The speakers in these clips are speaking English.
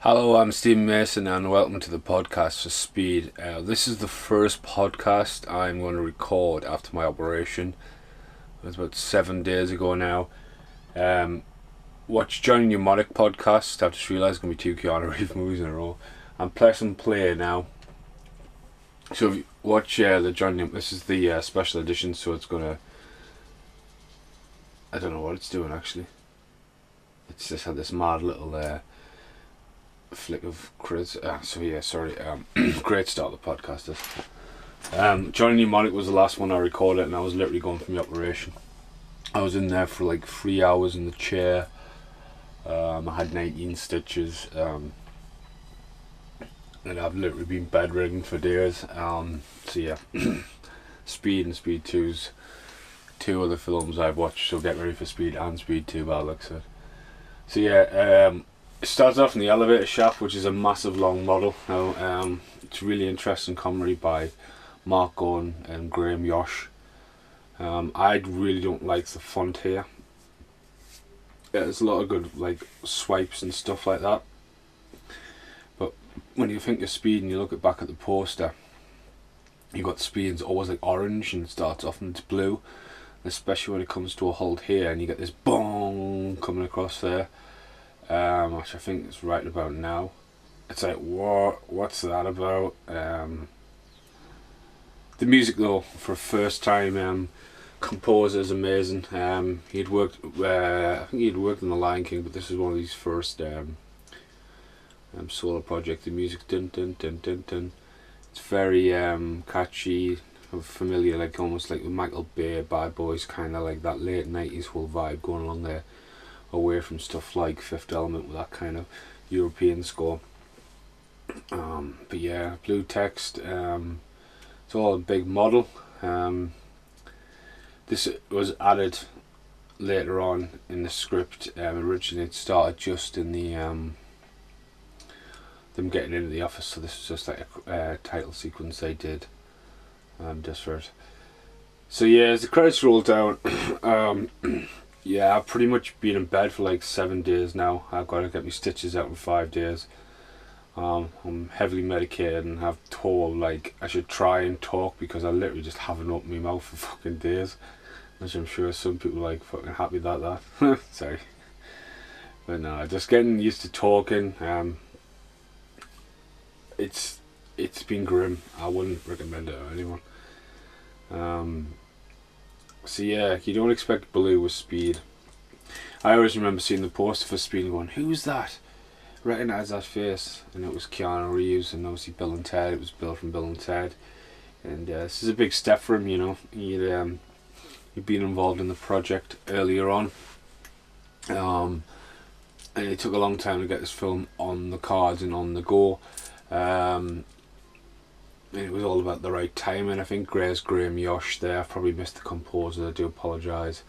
Hello, I'm Stephen Mason and welcome to the podcast for Speed. This is the first podcast I'm going to record after my operation. It was about 7 days ago now. Watch Johnny Mnemonic podcast. I've just realised it's going to be two Keanu Reeves movies in a row. And press and play now. So if you watch the Johnny, this is the special edition, so it's going to... I don't know what it's doing actually. It's just had this mad little... flick of crits. Great start of the podcast. Johnny Mnemonic was the last one I recorded, and I was literally going from the operation. I was in there for like 3 hours in the chair. I had 19 stitches, and I've literally been bedridden for days. Speed and Speed 2's two other films I've watched, so get ready for Speed and Speed 2 by the looks of it. It starts off in the elevator shaft, which is a massive long model. Now, it's a really interesting comedy by Mark Gordon and Graham Yosh. I really don't like the font here. There's a lot of good like swipes and stuff like that. But when you think of Speed and you look back at the poster, you've got Speed and it's always like orange and it starts off and it's blue. Especially when it comes to a hold here and you get this bong coming across there. Which I think is right about now. It's like, what's that about? The music though, for a first time composer is amazing. He'd worked, I think he'd worked on The Lion King, but this is one of his first solo projects. The music, dun dun dun dun dun. It's very catchy, familiar, like almost like the Michael Bay, Bad Boys, kind of like that late 90s whole vibe going along there. Away from stuff like Fifth Element with that kind of European score. But yeah, blue text. It's all a big model. This was added later on in the script. Originally it started just in the them getting into the office, so this was just like a title sequence they did just for it. So yeah, as the credits roll down, yeah, I've pretty much been in bed for like 7 days now. I've got to get my stitches out in 5 days. I'm heavily medicated and have told like I should try and talk because I literally just haven't opened my mouth for fucking days. Which I'm sure some people are like fucking happy about that. Sorry. But no, just getting used to talking. It's been grim. I wouldn't recommend it to anyone. So yeah, you don't expect blue with Speed. I always remember seeing the poster for Speed and going, who's that? Recognise that face, and it was Keanu Reeves, and obviously Bill and Ted. It was Bill from Bill and Ted, and this is a big step for him. You know, he'd been involved in the project earlier on, and it took a long time to get this film on the cards and on the go. And it was all about the right timing. I think Graham Yosh there. I've probably missed the composer. I do apologise.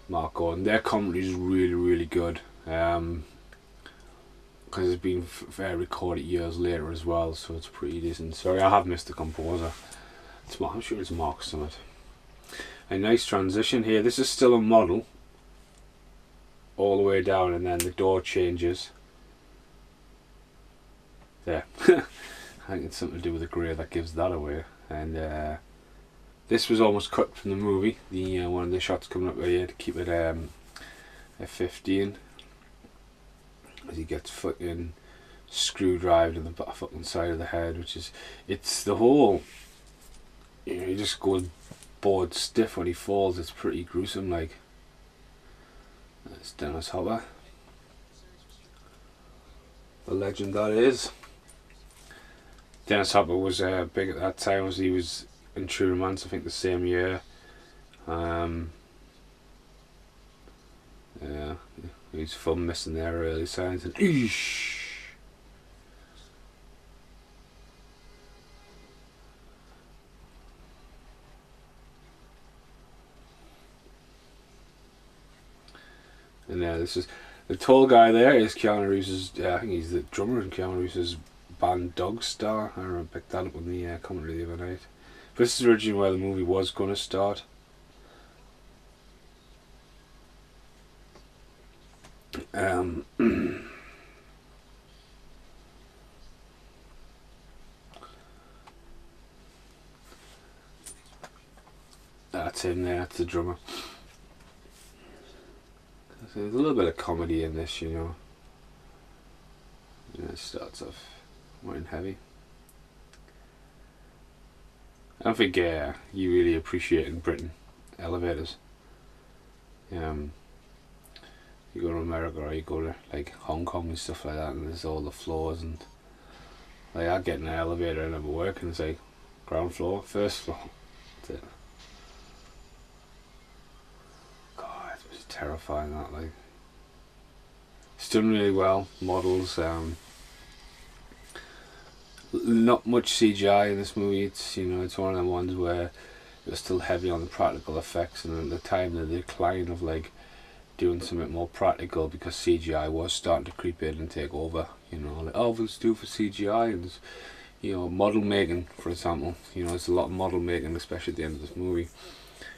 Mark Gordon. Their comedy is really, really good. Because it's been recorded years later as well, so it's pretty decent. Sorry, I have missed the composer. I'm sure it's Mark Summit. A nice transition here. This is still a model. All the way down, and then the door changes. There. I think it's something to do with the grey that gives that away. And this was almost cut from the movie. The one of the shots coming up here to keep it F15 as he gets fucking screwdrived in the fucking side of the head, which is it's the whole. You know, he just goes bored stiff when he falls. It's pretty gruesome. Like that's Dennis Hopper, the legend that is. Dennis Hopper was big at that time, as he was in True Romance, I think the same year. Yeah, he's from missing their early signs and eesh. And this is the tall guy there is Keanu Reeves', I think he's the drummer in Keanu Reeves' band Dog Star. I remember I picked that up on the commentary the other night. But this is originally where the movie was going to start. That's him there, that's the drummer. So there's a little bit of comedy in this, you know. It starts off running heavy. I don't think you really appreciate in Britain elevators. You go to America or you go to like Hong Kong and stuff like that, and there's all the floors, and like I get in an elevator and I'm working and it's like ground floor, first floor. That's it. God, it was terrifying that, like. It's done really well. Models, not much CGI in this movie. It's, you know, it's one of them ones where it was still heavy on the practical effects, and at the time the decline of like doing something more practical, because CGI was starting to creep in and take over. You know, like, oh, let's do for CGI, and you know, model making, for example. You know, there's a lot of model making, especially at the end of this movie,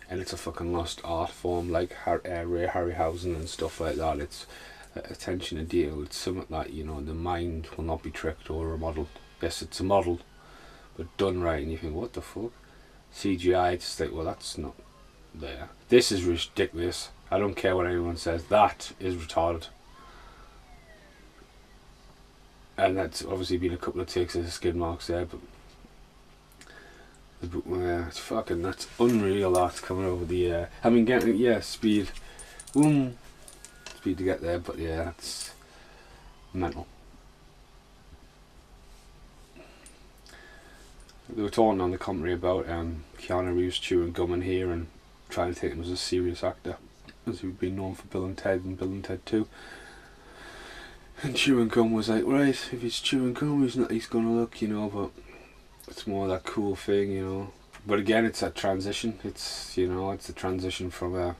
and it's a fucking lost art form, like Ray Harryhausen and stuff like that. It's attention to detail. It's something that, you know, the mind will not be tricked or remodeled. Yes, it's a model, but done right, and you think, what the fuck? CGI, it's like, well, that's not there. This is ridiculous. I don't care what anyone says. That is retarded. And that's obviously been a couple of takes of skid marks there, but it's fucking, that's unreal. That's coming over the I mean, getting, speed, boom, speed to get there, but yeah, it's mental. They were talking on the commentary about Keanu Reeves chewing gum in here and trying to take him as a serious actor, as he'd been known for Bill and Ted and Bill and Ted 2. And chewing gum was like, right, if he's chewing gum, he's gonna look, you know, but it's more that cool thing, you know. But again, it's that transition. It's, you know, it's a transition from an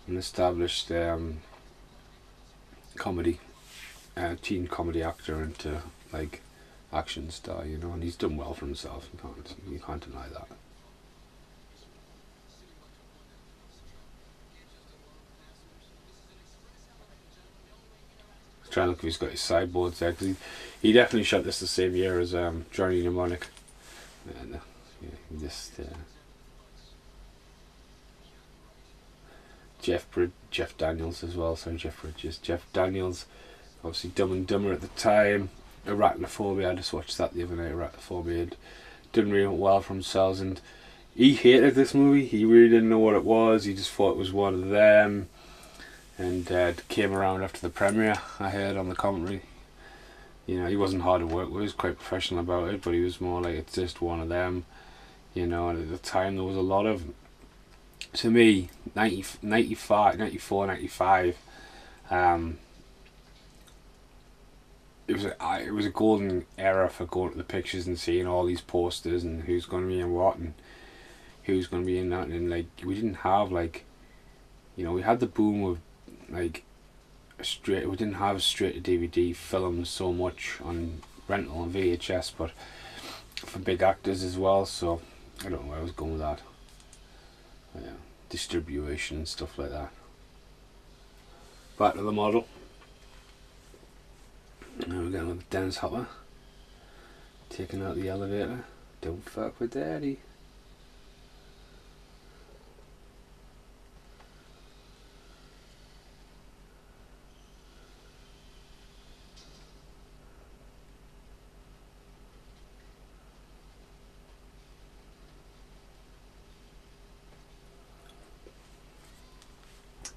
established comedy, teen comedy actor into like action star, you know, and he's done well for himself. You can't deny that. Trying to look if he's got his sideboards there, because he definitely shot this the same year as Johnny Mnemonic. And just Jeff Daniels as well. Sorry, Jeff Bridges. Jeff Daniels, obviously Dumb and Dumber at the time. Arachnophobia, I just watched that the other night. Arachnophobia had done really well for themselves, and he hated this movie. He really didn't know what it was. He just thought it was one of them, and came around after the premiere. I heard on the commentary. You know, he wasn't hard to work with. He was quite professional about it, but he was more like, it's just one of them. You know, and at the time there was a lot of, to me, 94, 95, it was a golden era for going to the pictures and seeing all these posters and who's going to be in what and who's going to be in that, and like, we didn't have like, you know, we had the boom of like we didn't have straight to DVD films so much on rental and VHS, but for big actors as well. So I don't know where I was going with that. Yeah, distribution and stuff like that. Back to the model. Now we're going with Dennis Hopper taking out the elevator. Don't fuck with Daddy.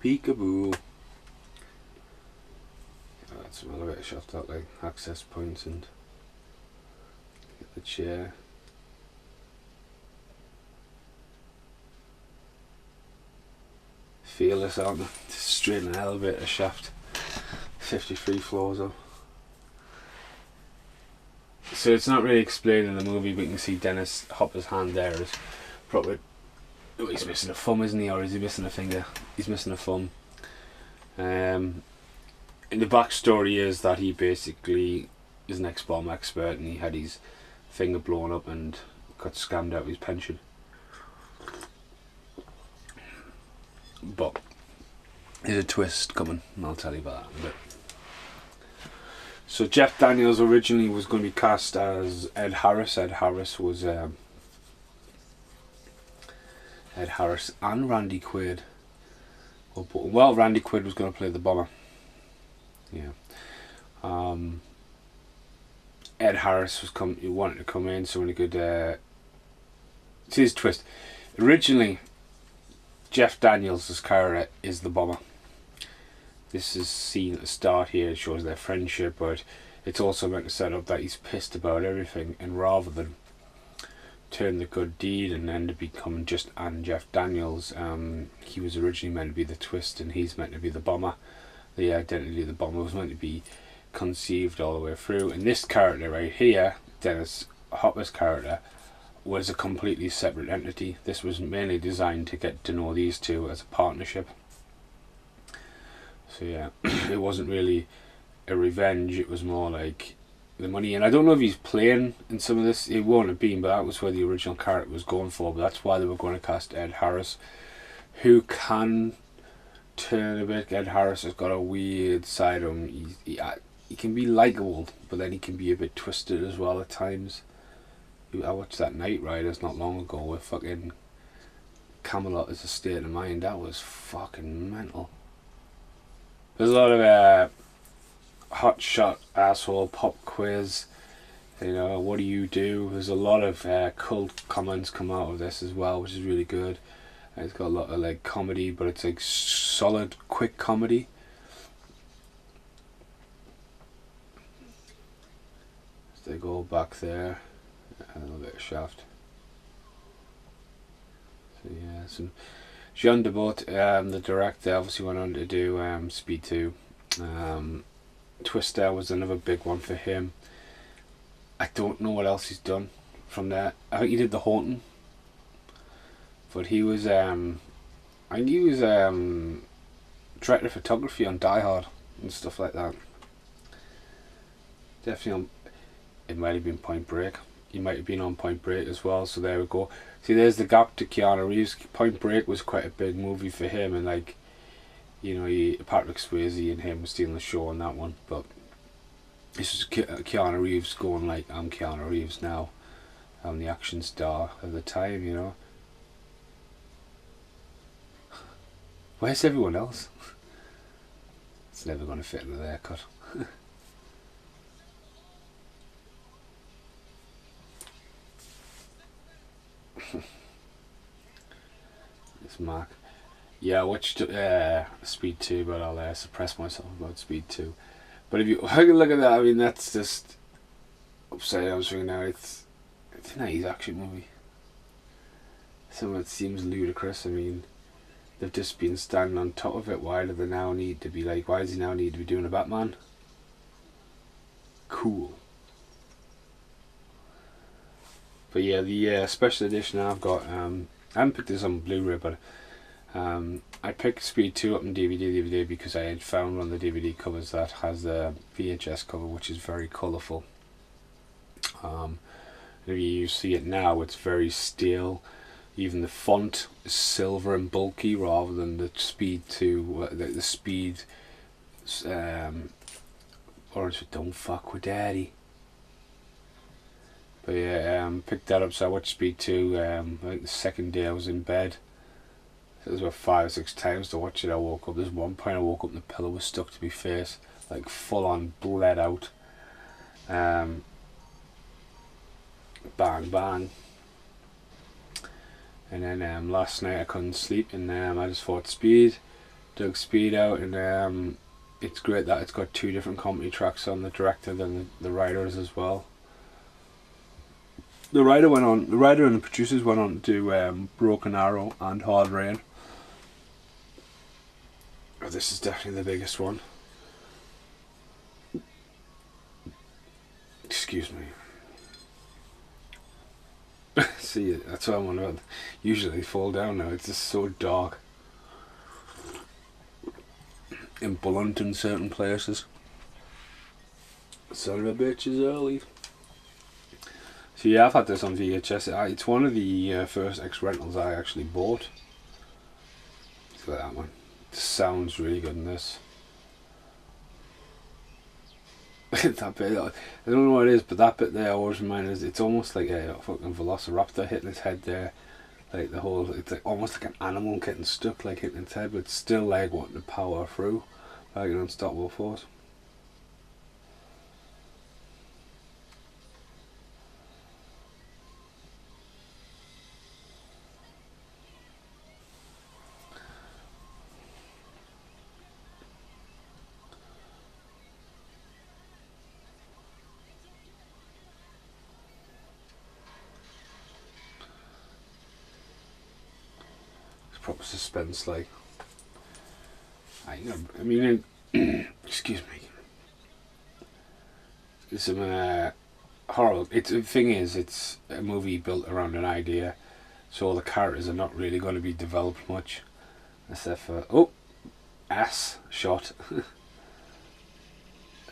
Peekaboo. That's some elevator shots out, like access points, and get the chair. Fearless, aren't they? Straight in an elevator shaft, 53 floors up. So it's not really explained in the movie, but you can see Dennis Hopper's hand there is probably. Oh, he's missing a thumb, isn't he? Or is he missing a finger? He's missing a thumb. And the backstory is that he basically is an ex-bomb expert, and he had his finger blown up and got scammed out of his pension. But There's a twist coming, and I'll tell you about that in a bit. So Jeff Daniels originally was going to be cast as Ed Harris. Ed Harris and Randy Quaid. Well, Randy Quaid was going to play the bomber. Yeah. Ed Harris wanted to come in so he could. See his twist. Originally, Jeff Daniels' character is the bomber. This is seen at the start here. It shows their friendship, but it's also meant to set up that he's pissed about everything, and rather than turn the good deed and end up becoming just Jeff Daniels, he was originally meant to be the twist, and he's meant to be the bomber. The identity of the bomber was meant to be conceived all the way through, and this character right here, Dennis Hopper's character, was a completely separate entity. This was mainly designed to get to know these two as a partnership. So yeah, it wasn't really a revenge, it was more like the money. And I don't know if he's playing in some of this, it won't have been, but that was where the original character was going for. But that's why they were going to cast Ed Harris, who can turn a bit. Ed Harris has got a weird side of him. He can be likeable, but then he can be a bit twisted as well at times. I watched that Knight Riders not long ago with fucking Camelot as a state of mind. That was fucking mental. There's a lot of hot shot asshole pop quiz. You know, what do you do? There's a lot of cult comments come out of this as well, which is really good. And it's got a lot of like comedy, but it's like solid, quick comedy. So they go back there. A little bit of Shaft. So yeah, some Jean Debot, the director, obviously went on to do Speed 2. Twister was another big one for him. I don't know what else he's done from there. I think he did The Haunting, but he was director of photography on Die Hard and stuff like that. Definitely it might have been Point Break. He might have been on Point Break as well, so there we go. See, there's the gap to Keanu Reeves. Point Break was quite a big movie for him, and like, you know, Patrick Swayze and him were stealing the show on that one. But this is Keanu Reeves going like, I'm Keanu Reeves now. I'm the action star of the time, you know. Where's everyone else? It's never going to fit into their cut. It's Mark. Yeah, I watched Speed 2, but I'll suppress myself about Speed 2. But if you look at that, I mean, that's just upside down swing now. It's a nice action movie. Some of it seems ludicrous. I mean, they've just been standing on top of it. Why do they now need to be like, why does he now need to be doing a Batman? Cool. But yeah, the special edition I've got, I haven't picked this on Blu-ray, but I picked Speed 2 up in DVD because I had found one of the DVD covers that has the VHS cover, which is very colourful. If you see it now, it's very stale. Even the font is silver and bulky rather than the Speed 2, the Speed orange with Don't Fuck With Daddy. But yeah, picked that up, so I watched Speed 2, I think the second day I was in bed. So it was about 5 or 6 times to watch it. I woke up, there's one point I woke up and the pillow was stuck to my face, like full on bled out. Bang bang. And then last night I couldn't sleep, and I just thought Speed, dug Speed out, and it's great that it's got 2 different company tracks on, the director and the writers as well. The writer and the producers went on to do Broken Arrow and Hard Rain. Oh, this is definitely the biggest one. Excuse me. See, that's what I'm on about. Usually they fall down now. It's just so dark and blunt in certain places. Son of a bitch is early. So yeah, I've had this on VHS. It's one of the first X rentals I actually bought. Look at that one. The sound's really good in this. That bit, I don't know what it is, but that bit there always reminds us, it's almost like a fucking velociraptor hitting its head there. Like the whole, it's like almost like an animal getting stuck, like hitting its head, but it's still like wanting to power through like an unstoppable force. Proper suspense, like I mean excuse me, it's some horrible. It's the thing is, it's a movie built around an idea, so the characters are not really going to be developed much, except for ass shot.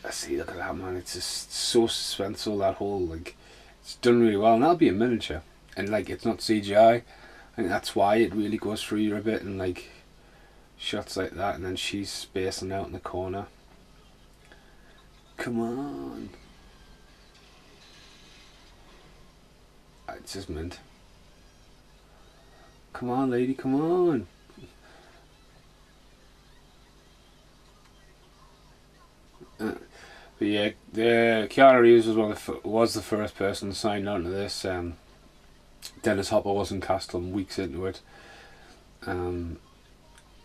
I see, look at that, man. It's just so suspenseful, that whole, like, it's done really well, and that'll be a miniature, and like it's not CGI. I think that's why it really goes through you a bit, and like shots like that, and then she's spacing out in the corner. Come on. It's just mint. Come on, lady, come on. But yeah, Keanu Reeves was the first person signed on to this. Dennis Hopper wasn't cast till weeks into it.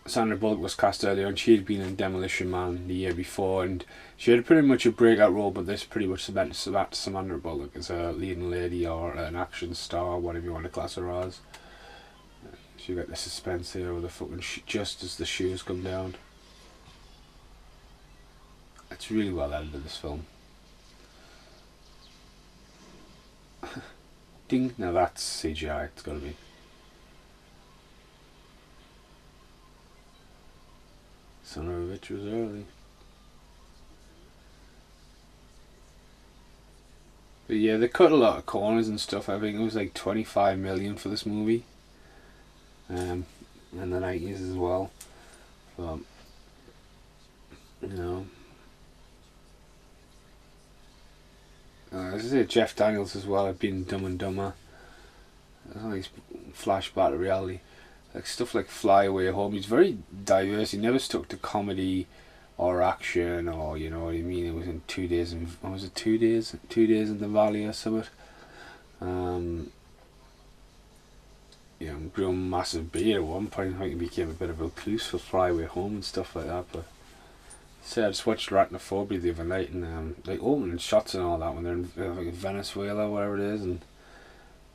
Sandra Bullock was cast earlier, and she had been in Demolition Man the year before, and she had pretty much a breakout role, but this pretty much cemented Sandra Bullock as a leading lady or an action star, whatever you want to class her as. So you got the suspense here with the fucking just as the shoes come down. It's really well edited, this film. Ding, now that's CGI, it's gotta be. Son of a bitch was early. But yeah, they cut a lot of corners and stuff. I think it was like 25 million for this movie. In the 90s as well. But, you know. As I say, Jeff Daniels as well had been Dumb and Dumber. That's a nice flashback to reality. Like stuff like Fly Away Home. He's very diverse. He never stuck to comedy or action, or you know what I mean. It was in 2 days. What was it? 2 days? 2 days in the Valley or something. Grew a massive beard at one point. I think he became a bit of a recluse for Fly Away Home and stuff like that. But say I just watched Arachnophobia the other night, and like opening shots and all that when they're in like Venezuela or wherever it is, and it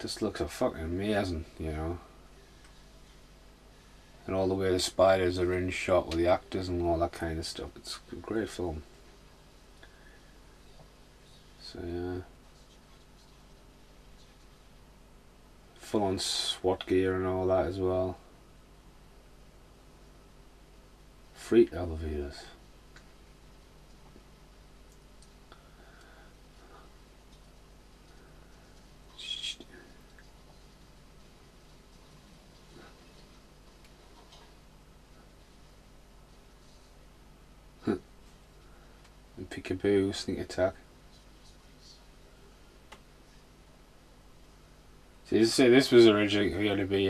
just looks so fucking amazing, you know. And all the way the spiders are in shot with the actors and all that kind of stuff. It's a great film. So yeah. Full on SWAT gear and all that as well. Freight elevators. And Peekaboo, sneak attack. See, this was originally going to be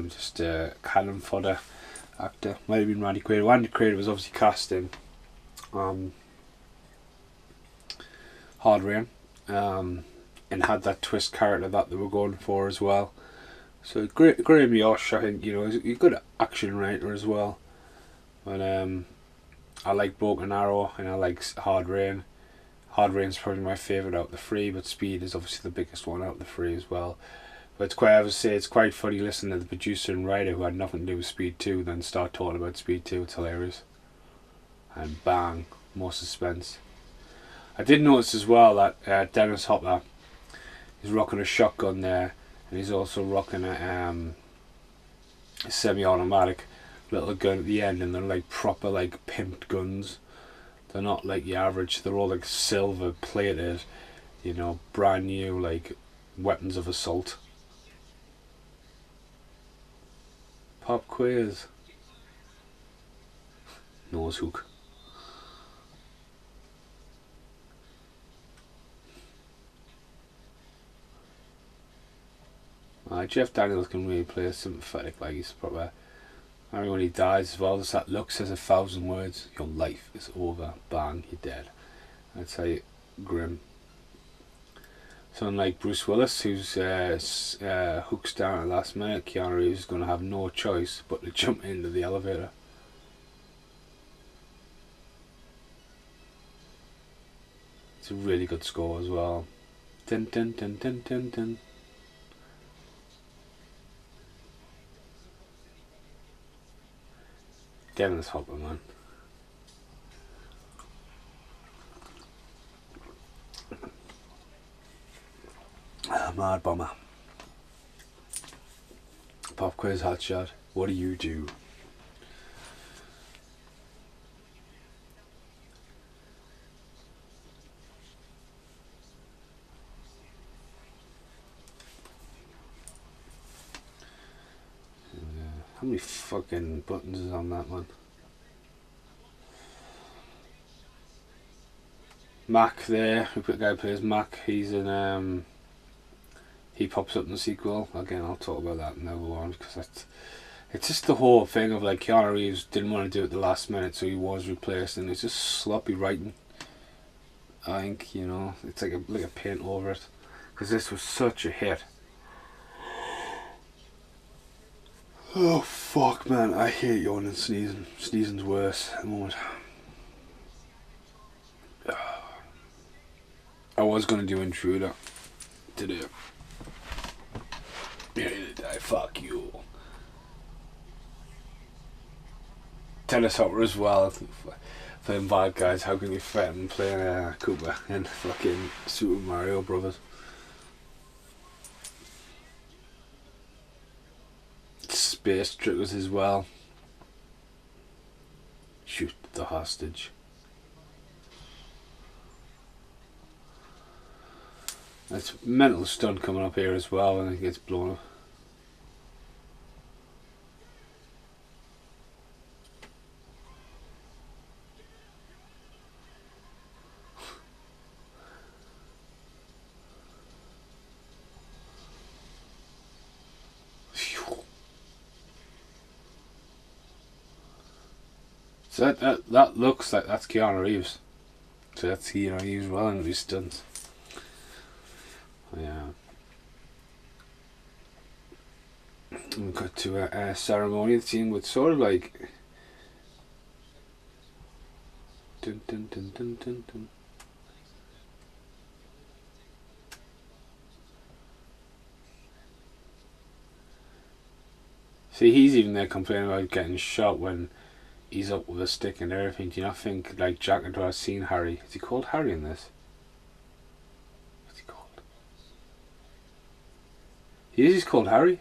just a cannon fodder actor. Might have been Randy Quaid. Randy Quaid was obviously cast in Hard Rain, and had that twist character that they were going for as well. So Graham Yosh, I think, he's a good action writer as well. But I like Broken Arrow and I like Hard Rain. Hard Rain's probably my favourite out of the three, but Speed is obviously the biggest one out of the three as well. But it's quite funny listening to the producer and writer who had nothing to do with Speed 2 then start talking about Speed 2. It's hilarious. And bang, more suspense. I did notice as well that Dennis Hopper is rocking a shotgun there, and he's also rocking a semi-automatic little gun at the end, and they're like proper like pimped guns. They're not like the average, they're all like silver plated, brand new like weapons of assault. Pop quiz. Nose hook. Jeff Daniels can really play a sympathetic, like he's proper. I mean, when he dies as well, just that look says 1,000 words. Your life is over. Bang, you're dead. That's how you grim. So unlike Bruce Willis, who's hooks down at the last minute, Keanu Reeves is going to have no choice but to jump into the elevator. It's a really good score as well. Dun dun dun dun dun dun. Dennis Hopper, man. Mad Bomber. Pop quiz hotshot. What do you do? How many fucking buttons is on that one? Mac there, the guy who plays Mac, he's in he pops up in the sequel. Again, I'll talk about that in the other one because it's just the whole thing of like Keanu Reeves didn't want to do it at the last minute, so he was replaced, and it's just sloppy writing. I think, you know, it's like a paint over it because this was such a hit. Oh fuck, man! I hate yawning and sneezing. Sneezing's worse at the moment. I was gonna do Intruder today. Yeah, fuck you. Tennis Hopper as well. Playing bad guys. How can you threaten playing Cooper in fucking Super Mario Brothers? Space Triggers as well. Shoot the hostage. That's mental stunt coming up here as well, and it gets blown up. So that looks like that's Keanu Reeves. So that's, you know, he's well into his stunts. Yeah. We got to a ceremonial scene with sort of like dun dun dun dun dun dun. See, he's even there complaining about getting shot when he's up with a stick and everything. Do you not think like Jack and has seen Harry? Is he called Harry in this? What's he called? He's called Harry.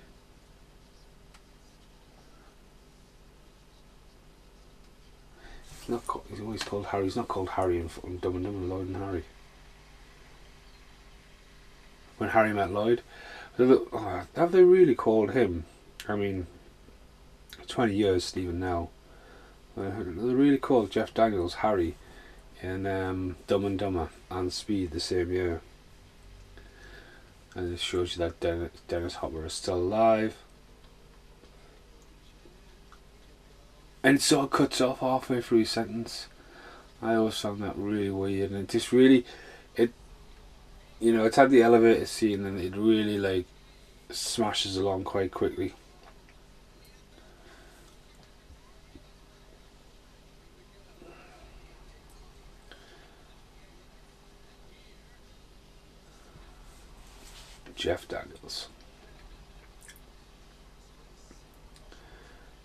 He's not called, he's always called Harry. He's not called Harry in Dumb and Dumber, Lloyd and Harry. When Harry met Lloyd. Have they really called him? I mean, 20 years Stephen now. They really called Jeff Daniels Harry in Dumb and Dumber and Speed the same year. And it shows you that Dennis Hopper is still alive. And it sort of cuts off halfway through his sentence. I always found that really weird, and it just really, you know, it's had the elevator scene and it really like smashes along quite quickly. Jeff Daniels.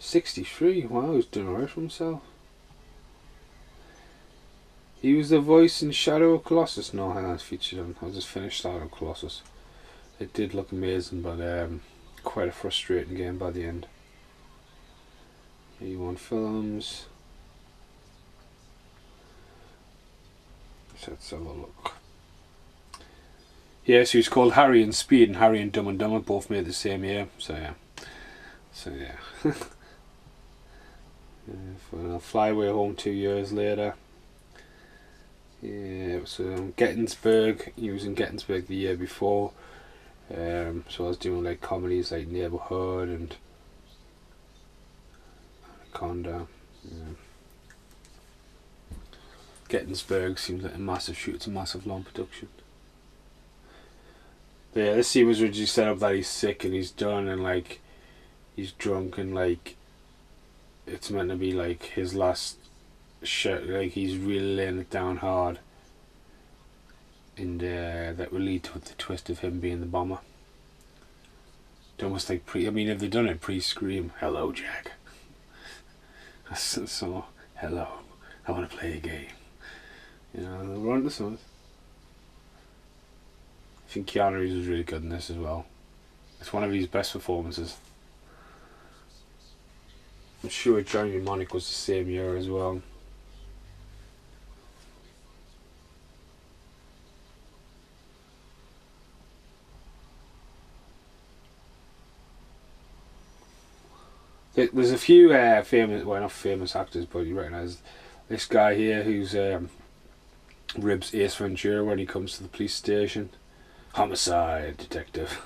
63, wow, he's doing alright for himself. He was the voice in Shadow of Colossus. No, hang on, it's featured on. I just finished Shadow of Colossus. It did look amazing, but quite a frustrating game by the end. E1 Films. Let's have a look. Yes, he was called Harry in Speed and Harry in Dumb and Dumber, both made the same year. So yeah, So yeah. I'll fly away home 2 years later. Yeah, so Gettysburg. He was in Gettysburg the year before. So I was doing like comedies like Neighborhood and Anaconda. Yeah. Gettysburg seems like a massive shoot. It's a massive long production. But yeah, this scene was originally set up that he's sick and he's done and like he's drunk and like it's meant to be like his last shit. Like he's really laying it down hard. And that will lead to the twist of him being the bomber. It's almost like I mean, if they'd done it pre-Scream, hello, Jack. So, hello, I want to play a game. You know, they'll run to something. I think Keanu Reeves was really good in this as well. It's one of his best performances. I'm sure Johnny Mnemonic was the same year as well. There's a few famous, well not famous actors, but you recognise this guy here who's ribs Ace Ventura when he comes to the police station. Homicide detective.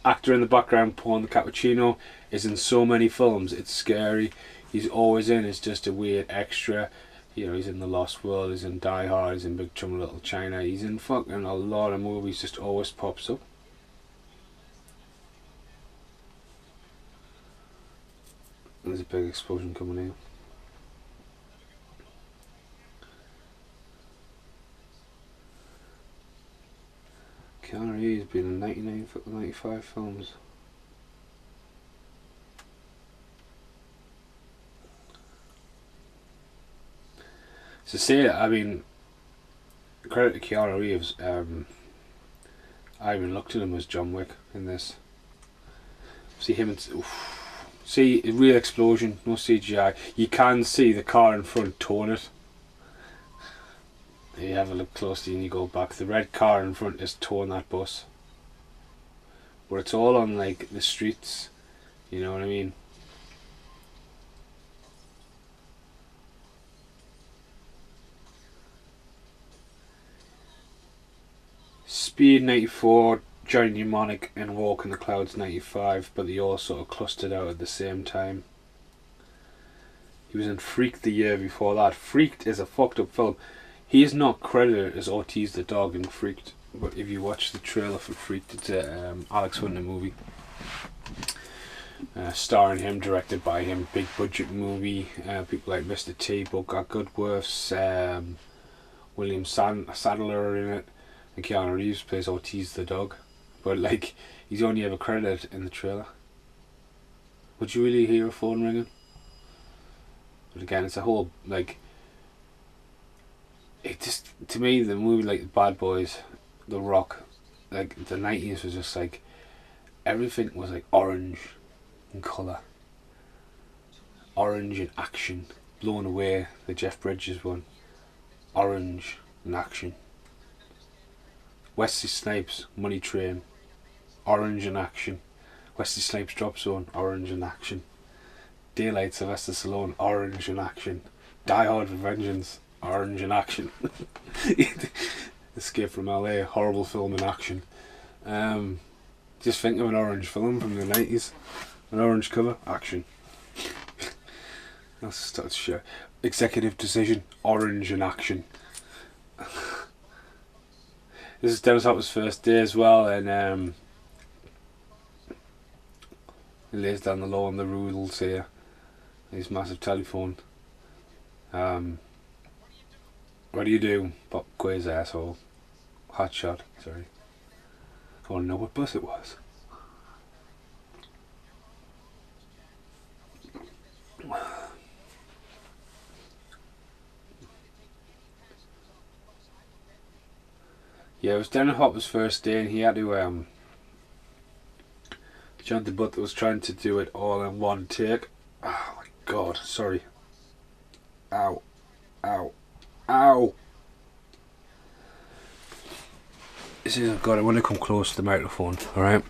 Actor in the background pouring the cappuccino is in so many films, it's scary. He's always in, it's just a weird extra. You know, he's in The Lost World, he's in Die Hard, he's in Big Trouble in Little China, he's in fucking a lot of movies, just always pops up. There's a big explosion coming in. Keanu Reeves has been in 95 films. To say that, I mean, credit to Keanu Reeves, I even looked at him as John Wick in this. See him and see a real explosion, no CGI. You can see the car in front towing it. You have a look closely and you go back. The red car in front is towing that bus. But it's all on like the streets, you know what I mean? Speed 94, Johnny Mnemonic and Walk in the Clouds 95, but they all sort of clustered out at the same time. He was in Freaked the year before that. Freaked is a fucked up film. He is not credited as Ortiz the dog in Freaked, but if you watch the trailer for Freaked, it's a Alex Winter movie. Starring him, directed by him, big budget movie. People like Mr. T, Bogart Goodworths, William Sadler in it, and Keanu Reeves plays Ortiz the dog. But like, he's only ever credited in the trailer. Would you really hear a phone ringing? But again, it's a whole like. It just, to me, the movie like Bad Boys, The Rock, like the 90s was just like everything was like orange in colour, orange in action. Blown Away, the Jeff Bridges one, orange in action. Wesley Snipes, Money Train, orange in action. Wesley Snipes Drop Zone, orange in action. Daylight, Sylvester Stallone, orange in action. Die Hard with Vengeance, orange in action. Escape from LA, horrible film in action. Just think of an orange film from the 90s. An orange cover, action. That's shit. Executive Decision, orange in action. This is Dennis Hopper's first day as well, and he lays down the law on the rules here. His massive telephone. What do you do? Pop quiz, asshole. Hot shot, sorry. I want to know what bus it was. Yeah, it was Dennis Hopper's first day and he had to John DeButt was trying to do it all in one take. Oh my god, sorry. Ow. Ow. Ow. See, I've got it when I come close to the microphone, alright?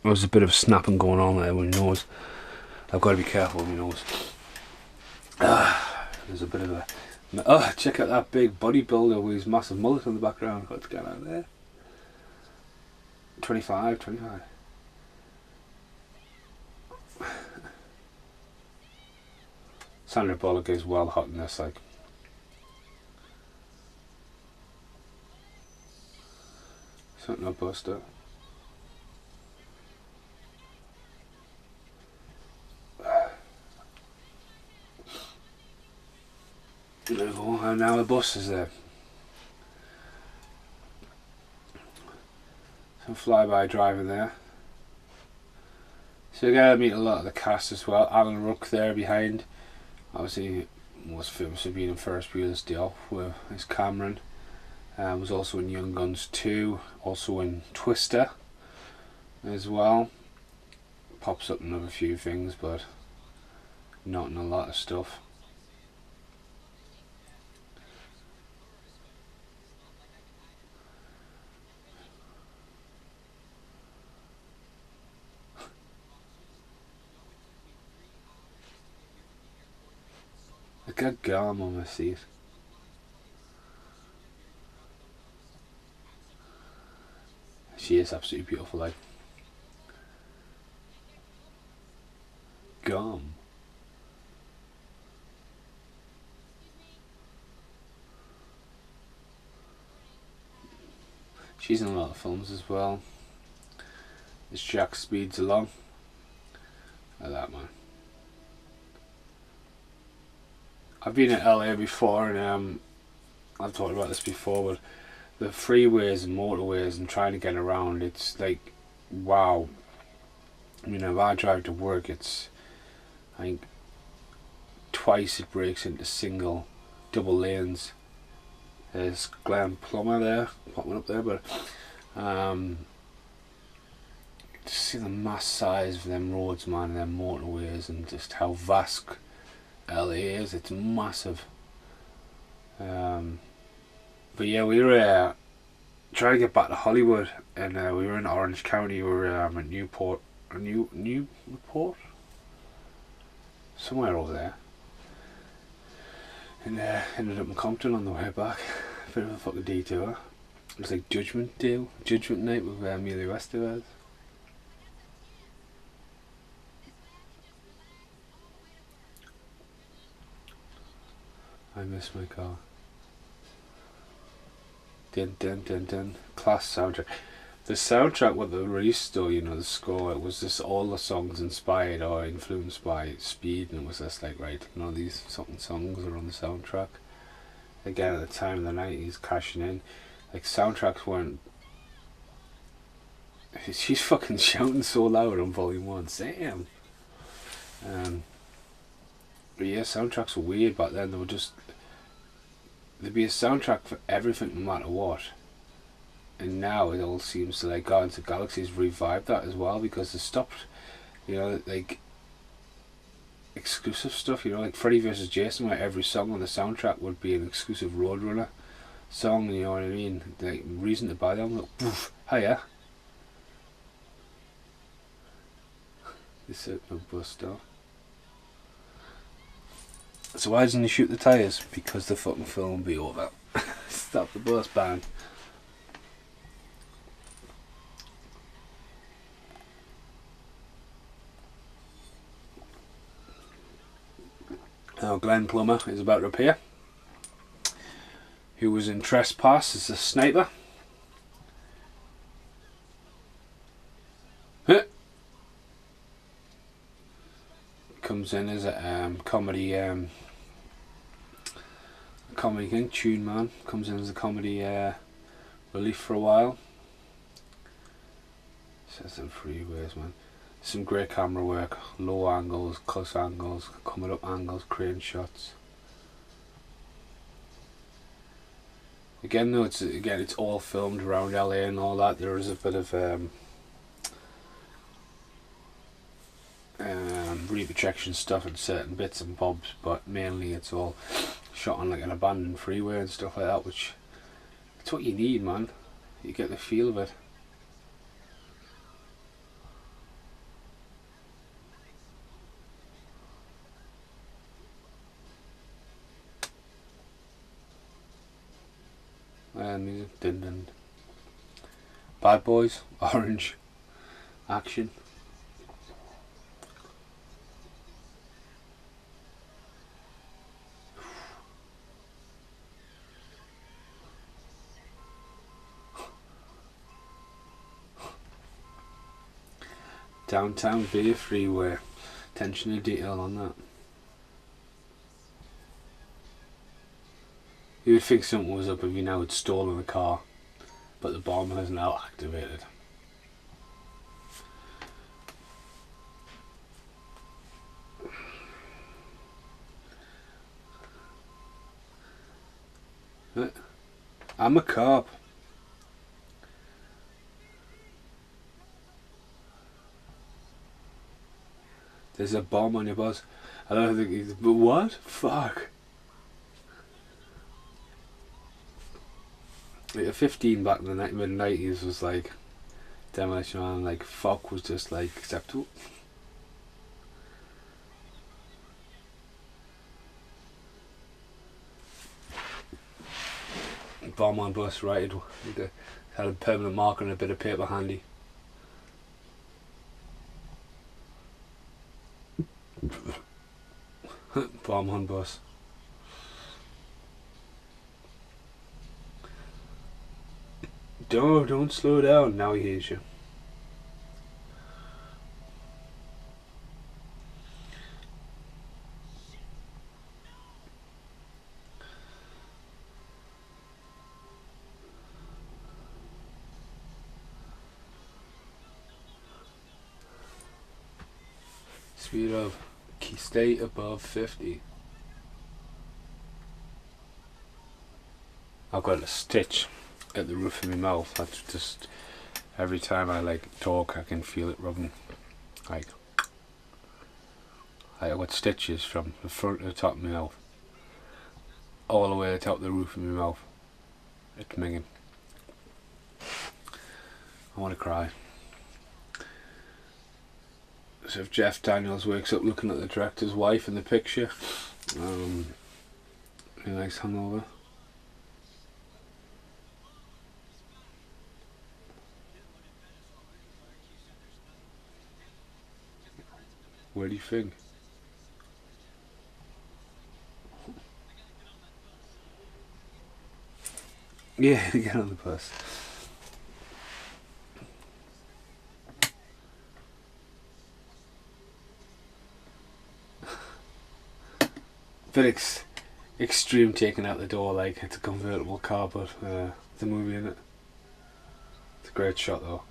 There's a bit of snapping going on there with my nose. I've got to be careful with my nose. There's a bit of a... Oh, check out that big bodybuilder with his massive mullet in the background. What's going on there? 25. Sandra Bullock is well hot in this, like. Something up Buster. There we go, and now the bus is there. Some flyby driving there. So you're going to meet a lot of the cast as well. Alan Ruck there behind. Obviously, most famous for being in Ferris Bueller's Day Off with his Cameron. Was also in Young Guns 2. Also in Twister as well. Pops up in a few things, but not in a lot of stuff. I got gum on my seat. She is absolutely beautiful, like. Gum. She's in a lot of films as well. As Jack speeds along. Like that, man. I've been in LA before, and I've talked about this before, but the freeways and motorways and trying to get around, it's like, wow. I mean, if I drive to work, it's, I think, twice it breaks into single, double lanes. There's Glenn Plummer there, popping up there, but just see the mass size of them roads, man, and them motorways, and just how vast LA is. It's massive. But yeah, we were trying to get back to Hollywood, and we were in Orange County. We were at Newport, somewhere over there, and ended up in Compton on the way back. Bit of a fucking detour. It was like Judgment Night with Emilio Estevez. I miss my car. Dun dun dun dun. Class soundtrack. The soundtrack, what they released though, you know, the score, it was just all the songs inspired or influenced by Speed, and it was just like, right, you know, these certain songs are on the soundtrack. Again, at the time in the 90s, cashing in. Like, soundtracks weren't... She's fucking shouting so loud on volume 1. Damn! But yeah, soundtracks were weird back then. They were just... There'd be a soundtrack for everything, no matter what. And now it all seems to, like, Guardians of the Galaxy's revived that as well, because they stopped, you know, like, exclusive stuff, you know, like Freddy vs. Jason, where every song on the soundtrack would be an exclusive Roadrunner song, you know what I mean? Like, reason to buy them, like, poof, hiya. This is no bust off. So why doesn't he shoot the tyres? Because the fucking film will be over. Stop the bus, band. Now Glenn Plummer is about to appear, who was in Trespass as a sniper. Comes in as a comedy king, Tune Man. Comes in as a comedy relief for a while. Says some freeways, man. Some great camera work, low angles, close angles, coming up angles, crane shots. Again though, it's all filmed around LA and all that. There is a bit of reprojection stuff in certain bits and bobs, but mainly it's all shot on like an abandoned freeway and stuff like that, which it's what you need, man. You get the feel of it. Music, dun dun. Bad Boys, Orange, action. Downtown Beer Freeway. Attention to detail on that. You would think something was up if you now had stolen a car, but the bomb has now activated. I'm a cop. There's a bomb on your bus. I don't think he's. But what? Fuck. Like a 15 back in the mid 90s was like Demolition Man, like fuck was just like acceptable. Bomb on bus, right? Had a permanent marker and a bit of paper handy. Bomb on bus. Don't slow down. Now he hears you. Speed of stay above 50. I've got a stitch at the roof of my mouth. That's just every time I like talk, I can feel it rubbing. Like I've got stitches from the front to the top of my mouth, all the way to the top of the roof of my mouth. It's minging. I want to cry. So if Jeff Daniels wakes up looking at the director's wife in the picture, he likes hungover. Where do you think? Yeah, get on the bus. Bit extreme taking out the door like it's a convertible car, but it's a movie, isn't it? It's a great shot though.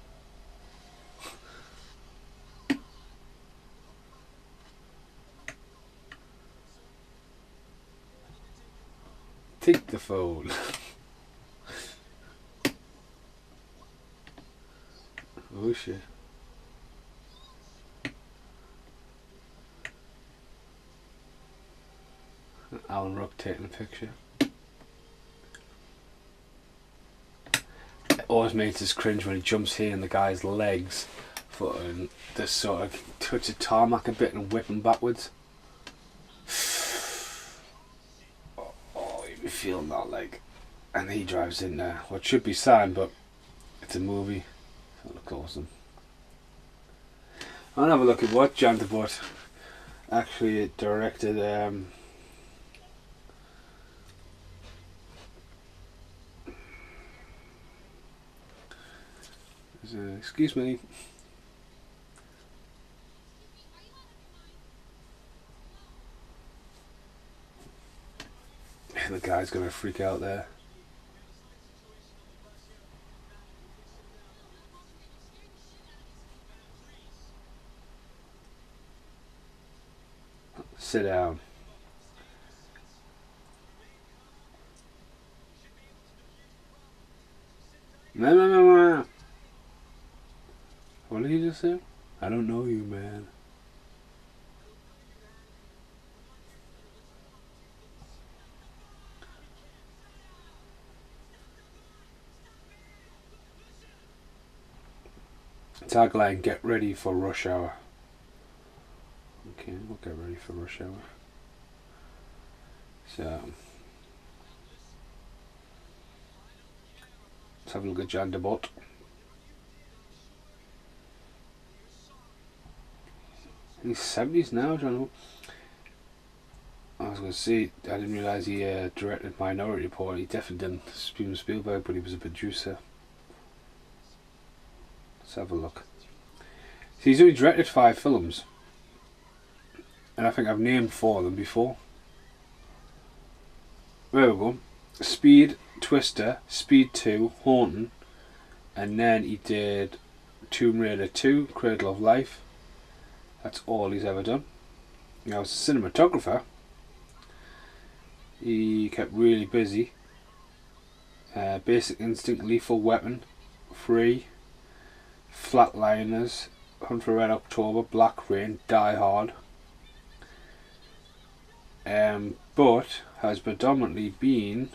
Take the phone. Oh shit. Alan Ruck taking a picture. It always makes us cringe when he jumps here in the guy's legs, foot, and just sort of touch the tarmac a bit and whip him backwards. Oh, you feel that like, and he drives in there. What should be signed, but it's a movie. It'll look awesome. I'll have a look at what Jan de Bont actually directed. Excuse me. The guy's gonna freak out there. Sit down. No. What did he just say? I don't know you, man. Tagline: Get ready for rush hour. Okay, we'll get ready for rush hour. So let's have a look at Jan de Bot. He's 70s now, John. I was going to say, I didn't realise he directed Minority Report. He definitely didn't Steven Spielberg, but he was a producer. Let's have a look. So he's only directed 5 films, and I think I've named 4 of them before. There we go. Speed, Twister, Speed 2, Haunting, and then he did Tomb Raider 2, Cradle of Life. That's all he's ever done. Now, as a cinematographer, he kept really busy. Basic Instinct, Lethal Weapon, Free, Flatliners, Hunt for Red October, Black Rain, Die Hard. But has predominantly been,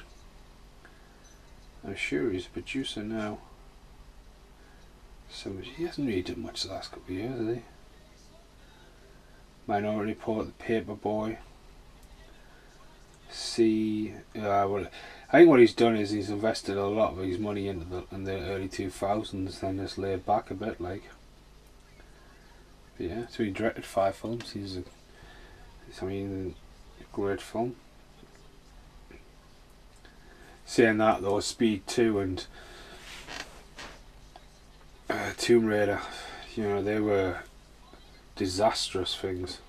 I'm sure he's a producer now. So he hasn't really done much the last couple of years, has he? Minority Report, The Paperboy. Well, I think what he's done is he's invested a lot of his money into the early 2000s, then just laid back a bit, like. But yeah, so he directed 5 films. He's a great film. Saying that though, Speed 2 and Tomb Raider, they were disastrous things.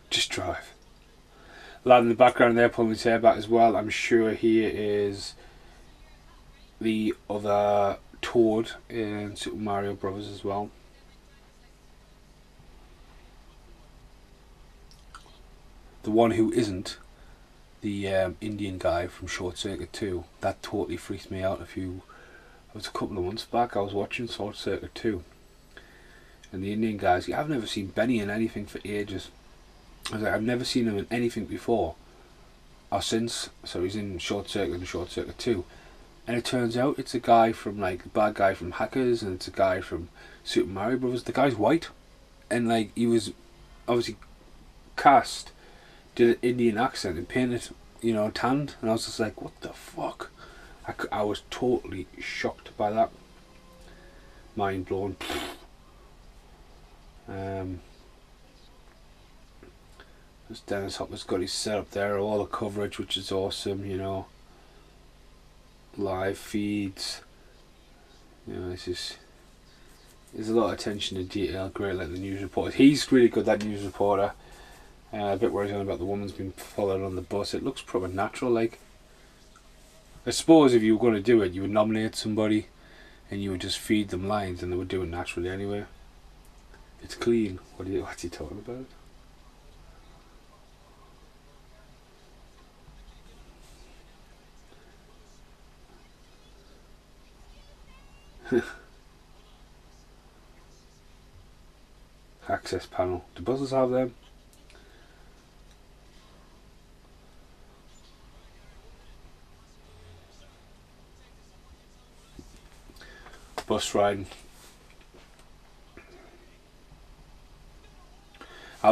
Just drive. Lad in the background there pulling his hair back as well. I'm sure he is the other Toad in Super Mario Bros. As well. The one who isn't the Indian guy from Short Circuit 2. That totally freaked me out it was a couple of months back. I was watching Short Circuit 2, and the Indian guys, I've never seen Benny in anything for ages. I was like, I've never seen him in anything before or since. So he's in Short Circuit and Short Circuit 2, and it turns out it's a guy from, like, the bad guy from Hackers, and it's a guy from Super Mario Bros. The guy's white, and like he was obviously cast, did an Indian accent and painted, tanned, and I was just like, what the fuck? I was totally shocked by that. Mind blown. As Dennis Hopper's got his setup there, all the coverage, which is awesome, live feeds, there's a lot of attention to detail, great like the news reporter. He's really good, that news reporter. A bit worried about the woman's been followed on the bus. It looks proper natural, like. I suppose if you were going to do it, you would nominate somebody and you would just feed them lines and they would do it naturally anyway. It's clean. What's he talking about? Access panel. Do buses have them? Bus riding. I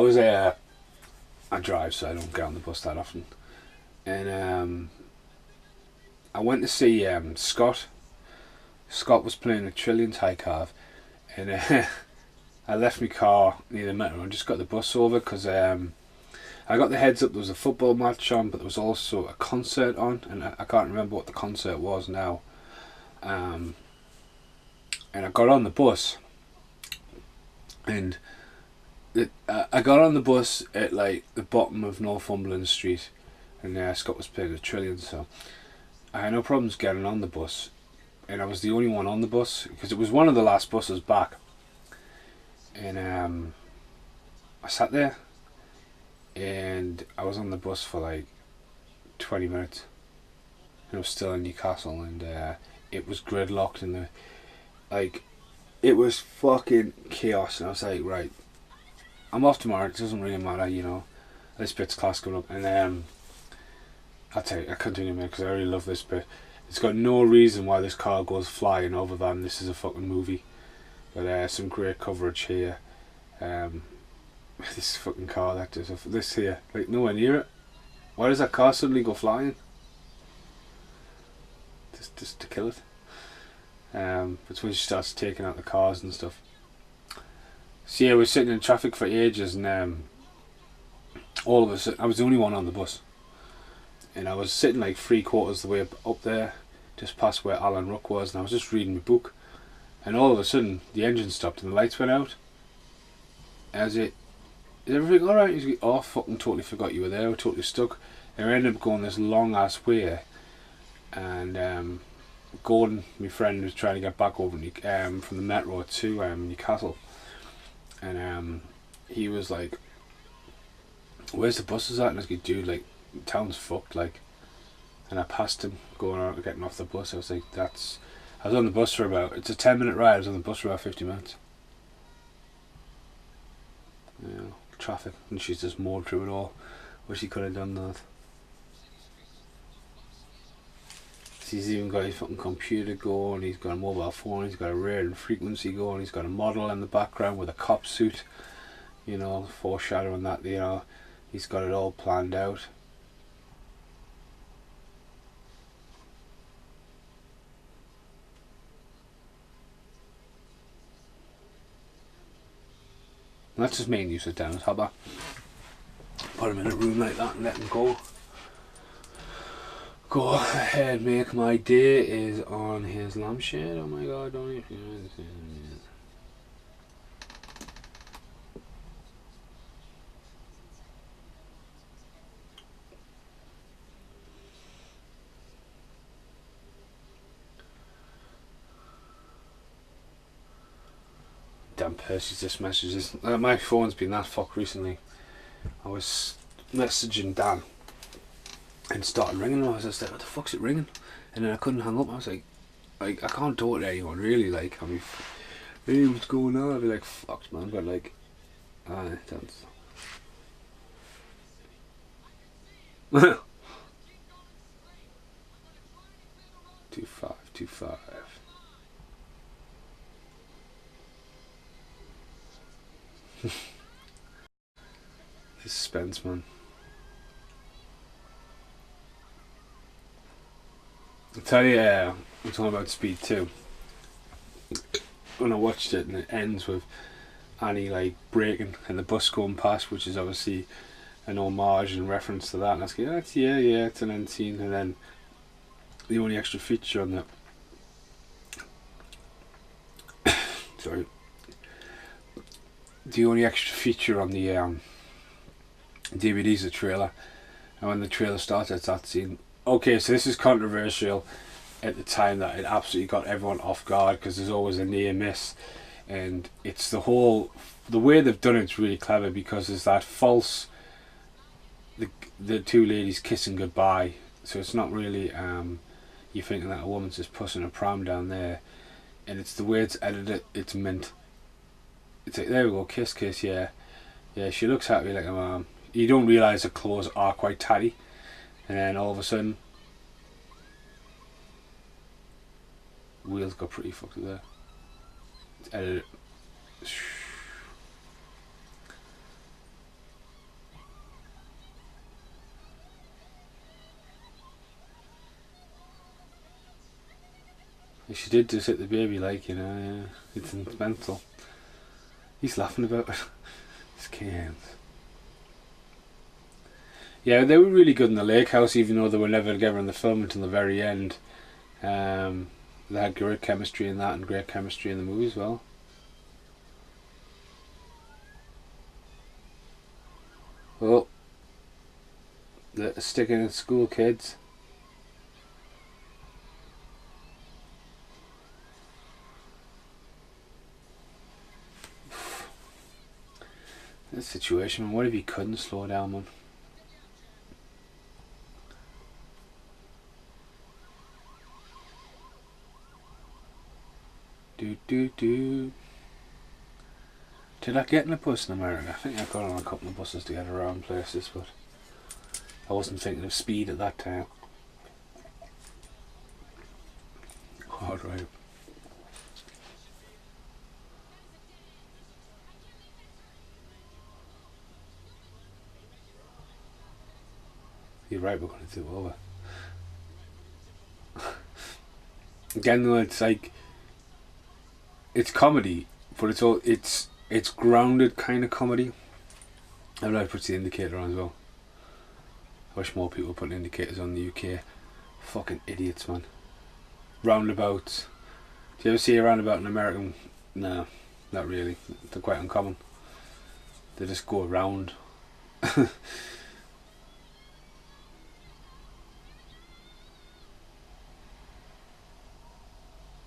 drive, so I don't get on the bus that often, and I went to see Scott. Scott was playing a Trillions High Carve, and I left my car near the metro and just got the bus over because I got the heads up there was a football match on, but there was also a concert on, and I can't remember what the concert was now. And I got on the bus, and I got on the bus at like the bottom of Northumberland Street, and Scott was playing the Trillions, so I had no problems getting on the bus, and I was the only one on the bus because it was one of the last buses back, and I sat there, and I was on the bus for like 20 minutes, and I was still in Newcastle, and it was gridlocked, and it was fucking chaos, and I was like, right, I'm off tomorrow, it doesn't really matter, this bit's class coming up, and I'll tell you, I can't do it, man, because I really love this bit. It's got no reason why this car goes flying other than this is a fucking movie. But some great coverage here. This fucking car that does this here, like nowhere near it. Why does that car suddenly go flying? Just to kill it. But when she starts taking out the cars and stuff. So yeah, we're sitting in traffic for ages, and all of a sudden, I was the only one on the bus, and I was sitting like 3/4 the way up there, just past where Alan Ruck was, and I was just reading my book, and all of a sudden the engine stopped and the lights went out. Is everything alright? He's like, oh, fucking totally forgot you were there, we're totally stuck. And I ended up going this long ass way, and Gordon, my friend, was trying to get back over from the metro to Newcastle, and he was like, where's the buses at? And I was like, dude, like, town's fucked, like. And I passed him going out, getting off the bus. I was like, I was on the bus for it's a 10-minute ride, I was on the bus for about 50 minutes. You know, traffic, and she's just mowed through it all. Wish he could have done that. He's even got his fucking computer going, he's got a mobile phone, he's got a radio frequency going, he's got a model in the background with a cop suit, you know, foreshadowing that, you know, he's got it all planned out. And that's just main use of Dennis Hopper. Put him in a room like that and let him go. Go ahead, make my day is on his lampshade. Oh my god, don't you feel it? Damn, Percy's just messages. My phone's been that fucked recently. I was messaging Dan and started ringing, and I was just like, what the fuck's it ringing? And then I couldn't hang up. I was like I can't talk to anyone really, like, I mean, hey, what's going on? I'd be like, fuck man, but like, that's 2525. Suspense, man. I'll tell you, I'm talking about Speed 2. When I watched it, and it ends with Annie like braking and the bus going past, which is obviously an homage and reference to that. And I was like, yeah, it's an end scene. And then the only extra feature on the sorry, the only extra feature on the DVD is the trailer, and when the trailer starts, it's that scene. Okay, so this is controversial at the time, that it absolutely got everyone off guard, because there's always a near miss, and it's the way they've done it's really clever, because there's that false, the two ladies kissing goodbye, so it's not really you're thinking that a woman's just pushing a pram down there, and it's the way it's edited, it's mint. It's like, there we go, kiss, yeah, she looks happy like a mom. You don't realise the clothes are quite tatty, and then all of a sudden wheels got pretty fucked there. It's edited. She did just hit the baby, like, you know, yeah. It's mental. He's laughing about it. His cans. Yeah, they were really good in the lake house, even though they were never together in the film until the very end. They had great chemistry in that, and great chemistry in the movie as well. Well, they're sticking in school, kids. This situation, man. What if he couldn't slow down, man? Did I get in a bus in America? I think I got on a couple of buses to get around places, but I wasn't thinking of speed at that time. Alright. You're right, we're going to do over. Again, though, it's like, it's comedy, but it's grounded kind of comedy. I'm going to put the indicator on as well. I wish more people put indicators on the UK. Fucking idiots, man. Roundabouts. Do you ever see a roundabout in American? No, not really. They're quite uncommon. They just go around.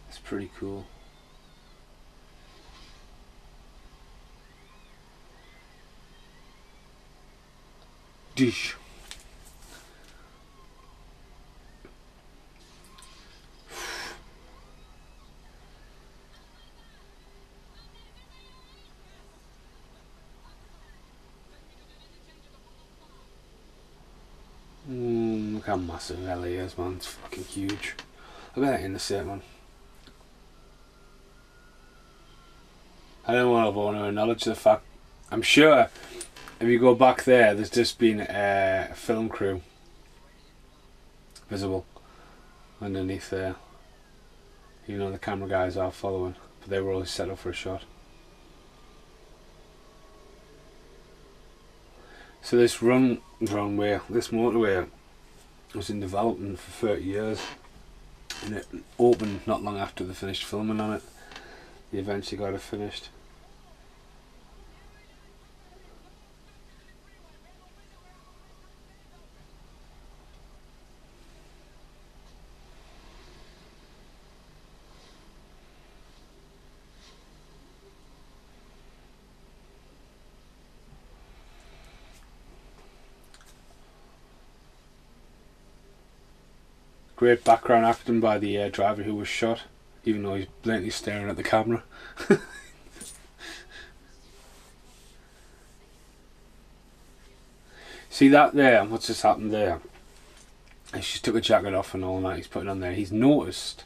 It's pretty cool. Dish. Look how massive LA is, man. It's fucking huge. I bet in the set, man. I don't want to acknowledge the fact. I'm sure if you go back there, there's just been a film crew visible underneath there. Even though the camera guys are following, but they were always set up for a shot. So this runway, this motorway was in development for 30 years, and it opened not long after they finished filming on it. They eventually got it finished. Great background acting by the driver who was shot, even though he's blatantly staring at the camera. See that there? What's just happened there? He just took a jacket off and all that. He's putting on there. He's noticed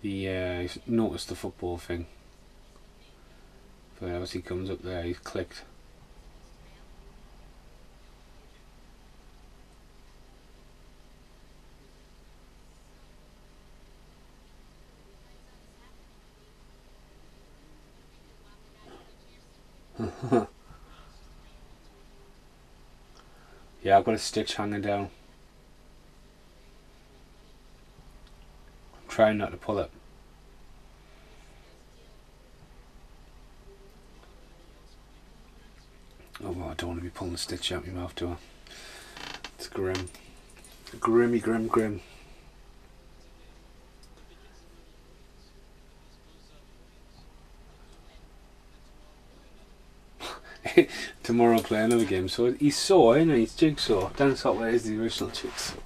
the football thing. But as he comes up there, he's clicked. Yeah, I've got a stitch hanging down. I'm trying not to pull it. Oh, well, I don't want to be pulling the stitch out my mouth, do I? It's grim. Grimmy, grim. Tomorrow I'll play another game. So he's Saw, isn't he? He's Jigsaw. Dennis Hopper is the original Jigsaw.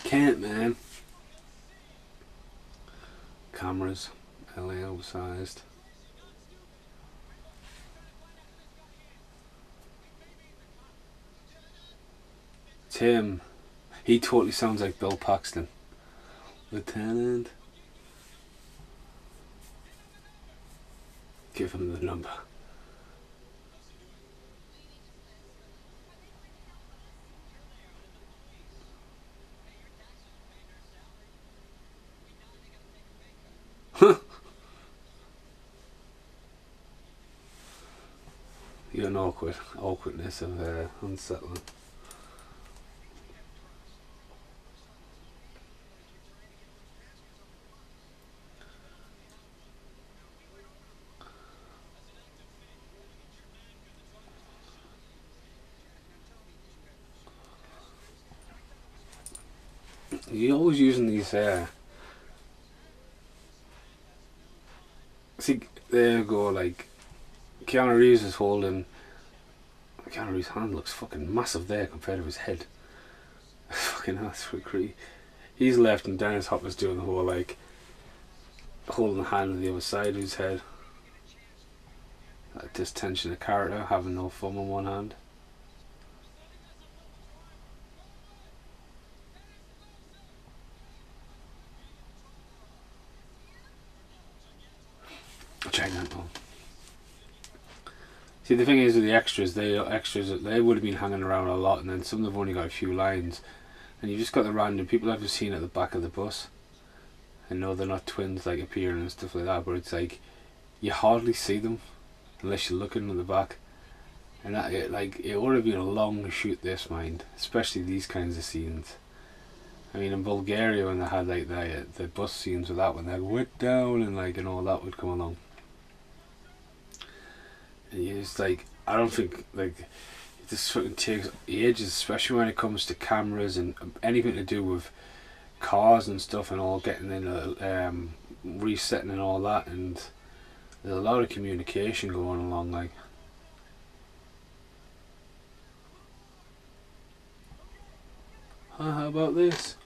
Can't, man. Cameras, LA oversized. Tim. He totally sounds like Bill Paxton. Lieutenant. Give him the number. You're an awkwardness of unsettling. You're always using these. See, there you go. Like Keanu Reeves is holding. Keanu Reeves' hand looks fucking massive there compared to his head. Fucking hell, that's pretty creepy. He's left and Dennis Hopper's doing the whole like holding the hand on the other side of his head. That distension of character, having no thumb on one hand. Which I don't know. See, the thing is with the extras, they would have been hanging around a lot, and then some of them have only got a few lines, and you just got the random people I've just seen at the back of the bus. I know they're not twins like appearing and stuff like that, but it's like you hardly see them unless you're looking at the back. And that it would have been a long shoot this, mind, especially these kinds of scenes. I mean, in Bulgaria when they had like the bus scenes with that one, they'd wet down and like and all that would come along. And you just like, I don't think like this fucking takes ages, especially when it comes to cameras and anything to do with cars and stuff and all, getting in resetting and all that, and there's a lot of communication going along like. How about this?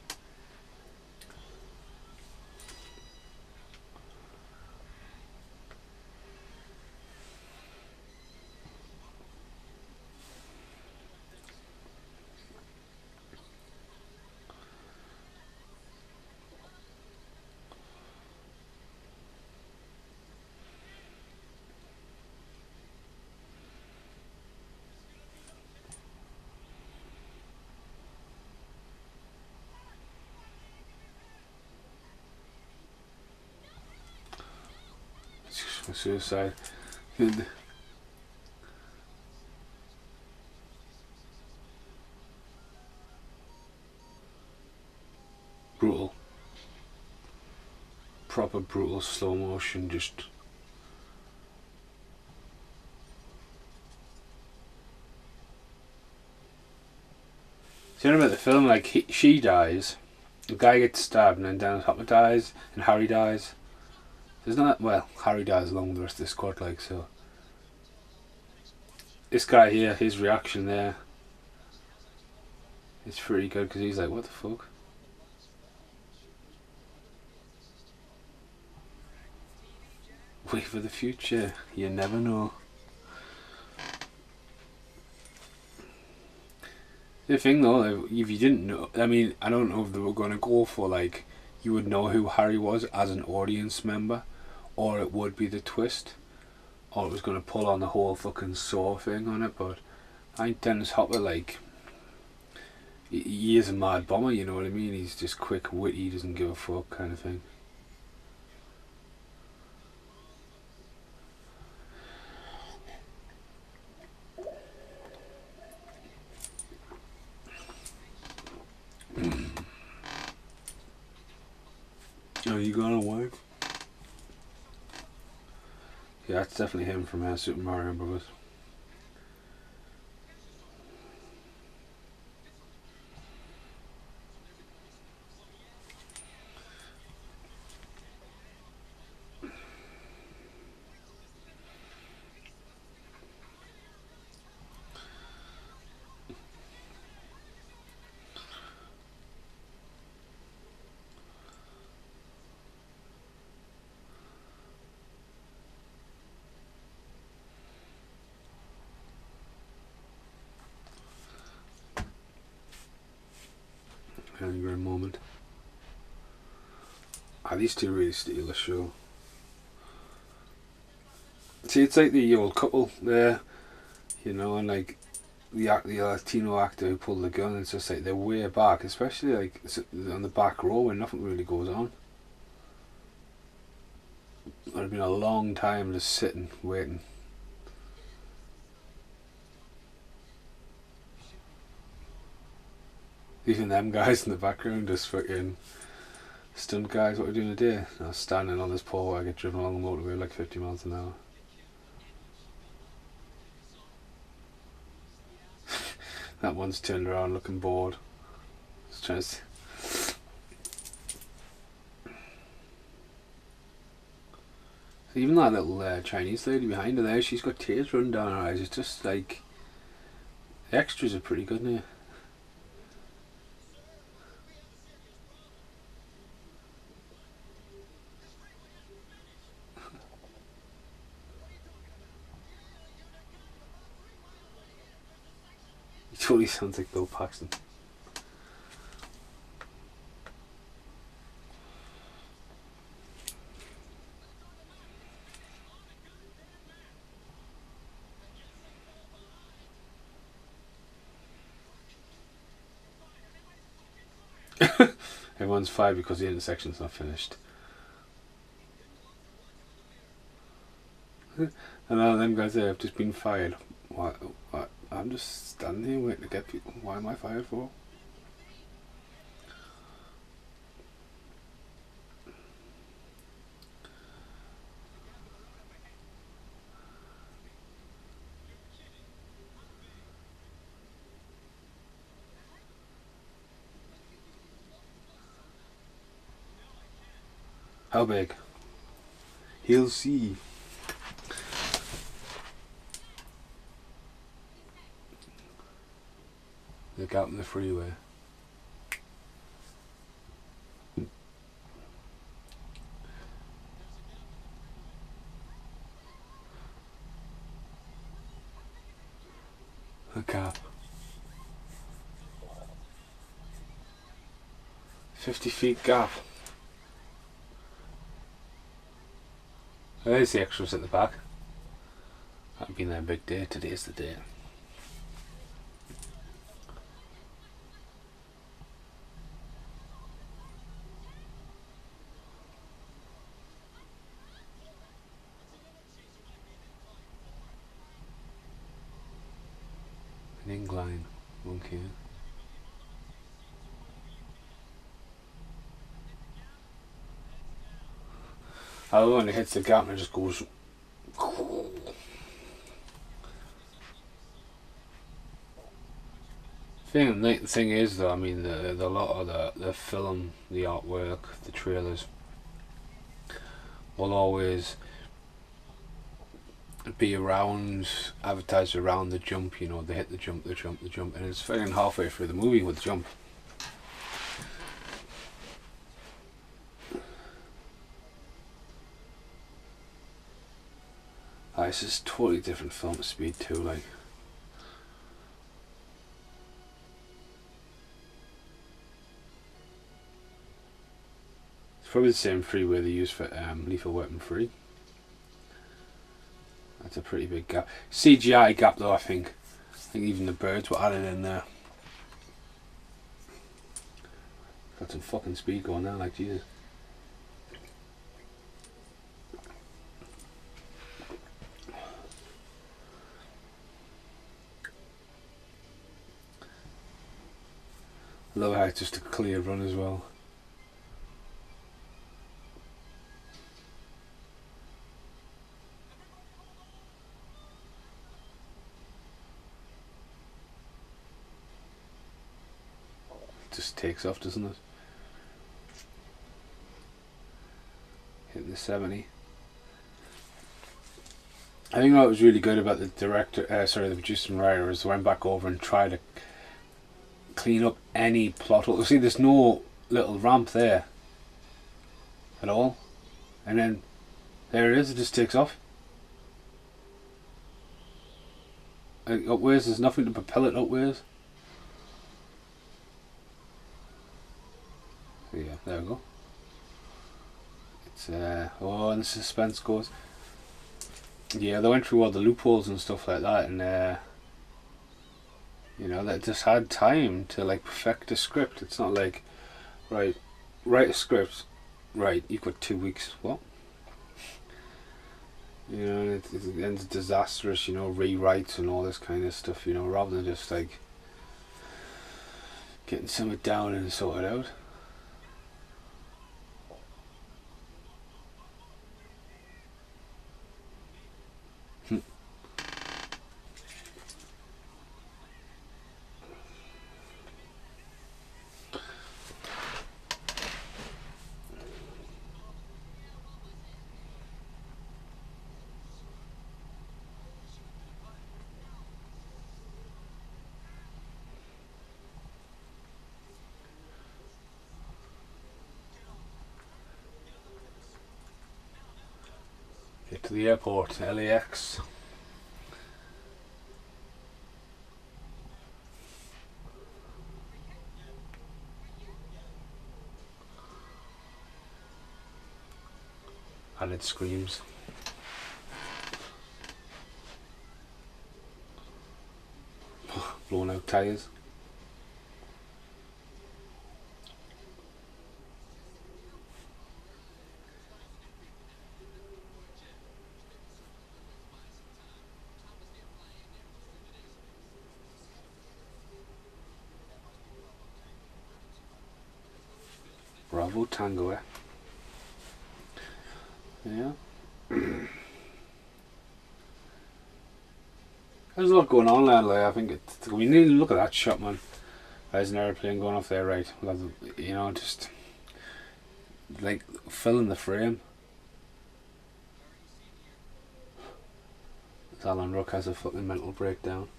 Suicide. Brutal. Proper brutal slow motion, just. See, about the film, like she dies, the guy gets stabbed, and then Dennis Hopper dies, and Harry dies. There's not, well, Harry dies along with the rest of the squad, like, so. This guy here, his reaction there, it's pretty good because he's like, what the fuck? Wait for the future, you never know. The thing though, if you didn't know, I mean, I don't know if they were going to go for like, you would know who Harry was as an audience member, or it would be the twist, or it was going to pull on the whole fucking Saw thing on it, but I think Dennis Hopper, like, he is a mad bomber, you know what I mean? He's just quick, witty, doesn't give a fuck kind of thing. Oh, you got a wife? Yeah, that's definitely him from Super Mario Bros. Angry moment. These two really steal the show. See, it's like the old couple there, you know, and like the Latino actor who pulled the gun. It's just like they're way back, especially like on the back row when nothing really goes on. It would have been a long time just sitting, waiting. Even them guys in the background just fucking stunt guys. What are we doing today? I was standing on this pole where I get driven along the motorway like 50 miles an hour. That one's turned around looking bored. Just trying to Even that little Chinese lady behind her there, she's got tears running down her eyes. It's just like, the extras are pretty good now. He totally sounds like Bill Paxton. Everyone's fired because the intersection's not finished. And all them guys there have just been fired. What? I'm just standing here waiting to get people. Why am I fired for? How big? He'll see. The gap in the freeway. A gap. 50 feet gap. There's the extras at the back. That'd been their big day. Today's the day. An incline. Okay. I love when it hits the gap and it just goes. The thing is though, I mean the lot of the film, the artwork, the trailers will always be around, advertised around the jump, you know, they hit the jump, and it's fucking halfway through the movie with the jump. This is totally different film to Speed 2, like. It's probably the same freeway they use for Lethal Weapon 3. That's a pretty big gap. CGI gap though, I think. I think even the birds were added in there. Got some fucking speed going there, like Jesus. I love how it's just a clear run as well. It just takes off, doesn't it? Hitting the 70. I think what was really good about the director, the producer and writer, is they went back over and tried to clean up any plot hole. See, there's no little ramp there at all, and then there it is. It just takes off. Like, upwards, there's nothing to propel it upwards. So yeah, there we go. It's and the suspense goes. Yeah, they went through all the loopholes and stuff like that, and you know, that just had time to like perfect a script. It's not like, right, write a script, right, you've got 2 weeks. What? You know, it ends disastrous, you know, rewrites and all this kind of stuff, you know, rather than just like getting something down and sorted out. to the airport, LAX. And it screams. Blown out tyres. Bravo Tango, eh? Yeah. There's a lot going on there, like, I think we need to look at that shot, man. There's an airplane going off there, right? You know, just like filling the frame. Alan Ruck has a fucking mental breakdown.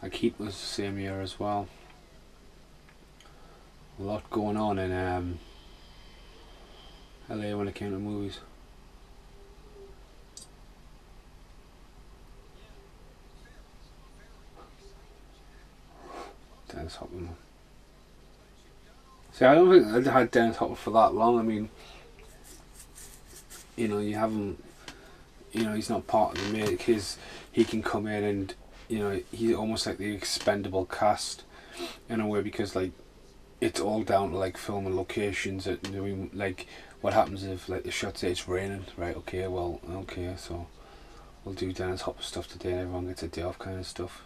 Like Heat was the same year as well. A lot going on in LA when it came to movies. Dennis Hopper. See, I don't think I had Dennis Hopper for that long. I mean, you know, you haven't, you know, he's not part of the make. He can come in and, you know, he's almost like the expendable cast in a way, because like it's all down to like filming locations. That, I mean, like what happens if like the shot say it's raining, right? Okay, well, okay, so we'll do Dennis Hopper stuff today, and everyone gets a day off, kind of stuff.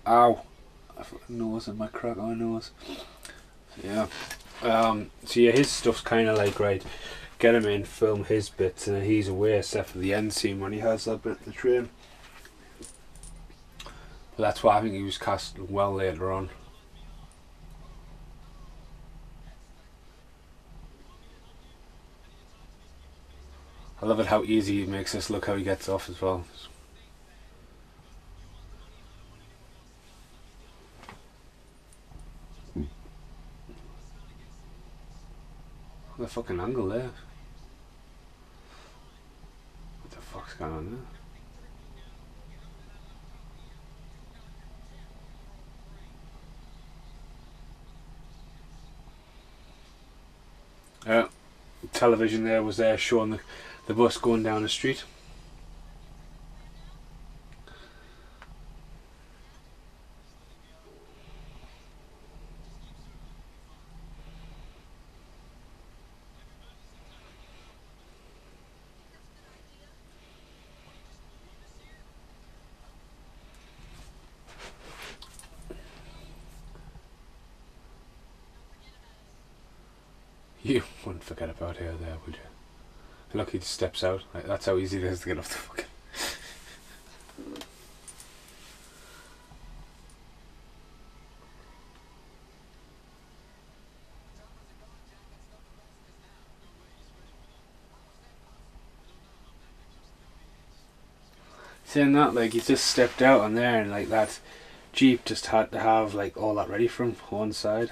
Ow! I fucking nose in my crack on my nose. Yeah. So yeah, his stuff's kind of like, right, get him in, film his bits, and then he's away, except for the end scene when he has that bit of the train. But that's why I think he was cast well later on. I love it how easy it makes us look how he gets off as well. The fucking angle there. What the fuck's going on there? Television there was there showing the bus going down the street. You wouldn't forget about her there, would you? Look, he just steps out. Like, that's how easy it is to get off the fucking... Saying that, like, he just stepped out on there, and like that Jeep just had to have like all that ready from one side.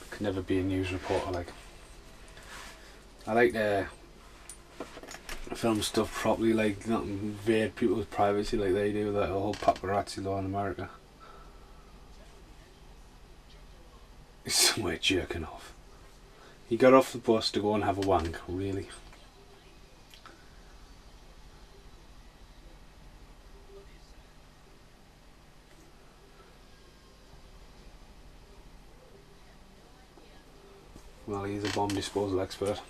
Could never be a news reporter. Like, I like to film stuff properly, like not invade people's privacy like they do with that whole paparazzi law in America. He's somewhere jerking off. He got off the bus to go and have a wank, really. Well, he's a bomb disposal expert.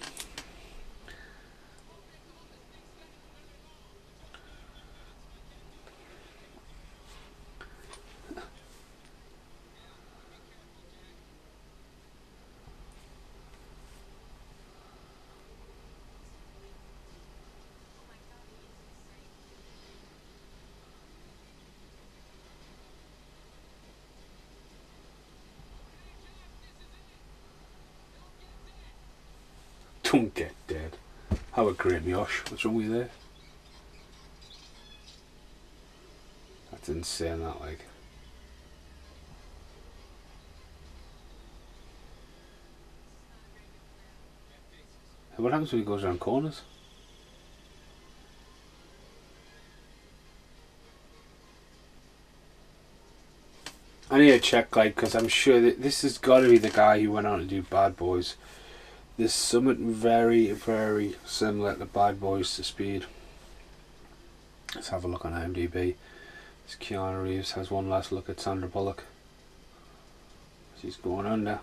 Don't get dead. How a great Miosh. What's wrong with you there? That's insane, that, like. What happens when he goes around corners? I need to check, like, because I'm sure that this has got to be the guy who went on to do Bad Boys. There's something very, very similar to Bad Boys to Speed. Let's have a look on IMDb. This Keanu Reeves has one last look at Sandra Bullock. She's going under.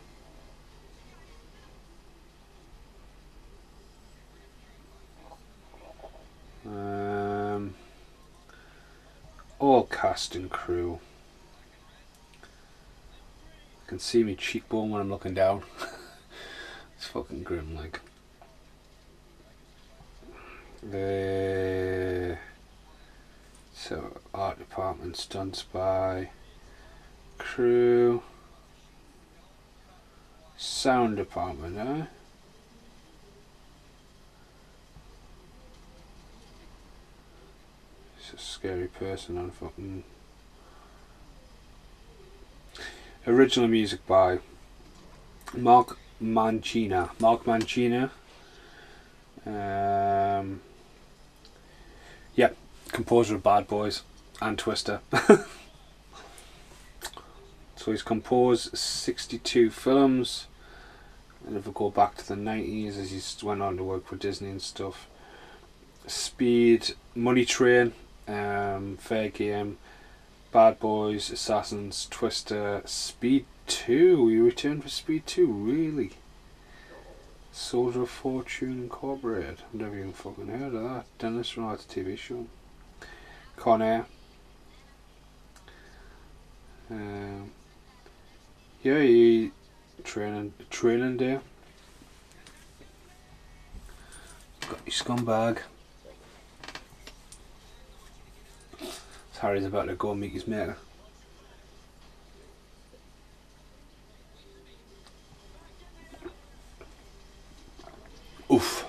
All cast and crew. I can see me cheekbone when I'm looking down. It's fucking grim, like. So art department, stunts by crew, sound department, eh? It's a scary person on fucking. Original music by Mark Mancina. Yep, composer of Bad Boys and Twister. So he's composed 62 films, and if we go back to the 90s, as he went on to work for Disney and stuff. Speed, Money Train, Fair Game, Bad Boys, Assassins, Twister, Speed 2. We returned for Speed 2, really? Soldier of Fortune Incorporated. I've never even fucking heard of that. Dennis Rod's TV show. Con Air. Yeah, he training day. Got your scumbag. Harry's about to go and meet his mate. Oof.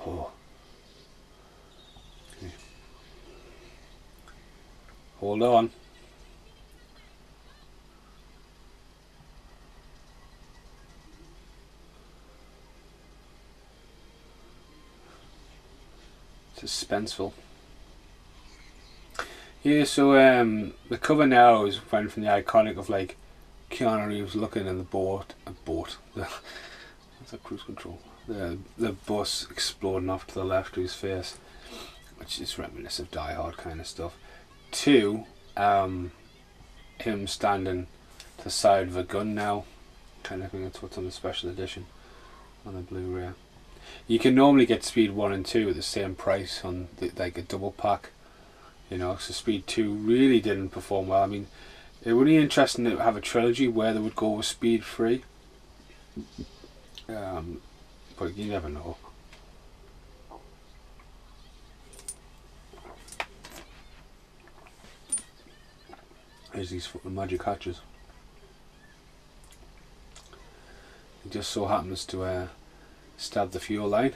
Oh. Okay. Hold on. Suspenseful. Yeah, so the cover now is went from the iconic of like Keanu Reeves looking in the that's a cruise control. The bus exploding off to the left of his face, which is reminiscent of Die Hard kind of stuff. To him standing to the side of a gun now. Kind of think that's what's on the special edition on the Blu-ray. You can normally get Speed 1 and 2 at the same price on like a double pack, you know, so Speed 2 really didn't perform well. I mean, it would be interesting to have a trilogy where they would go with Speed 3, but you never know. There's these fucking magic hatches. It just so happens to stab the fuel line.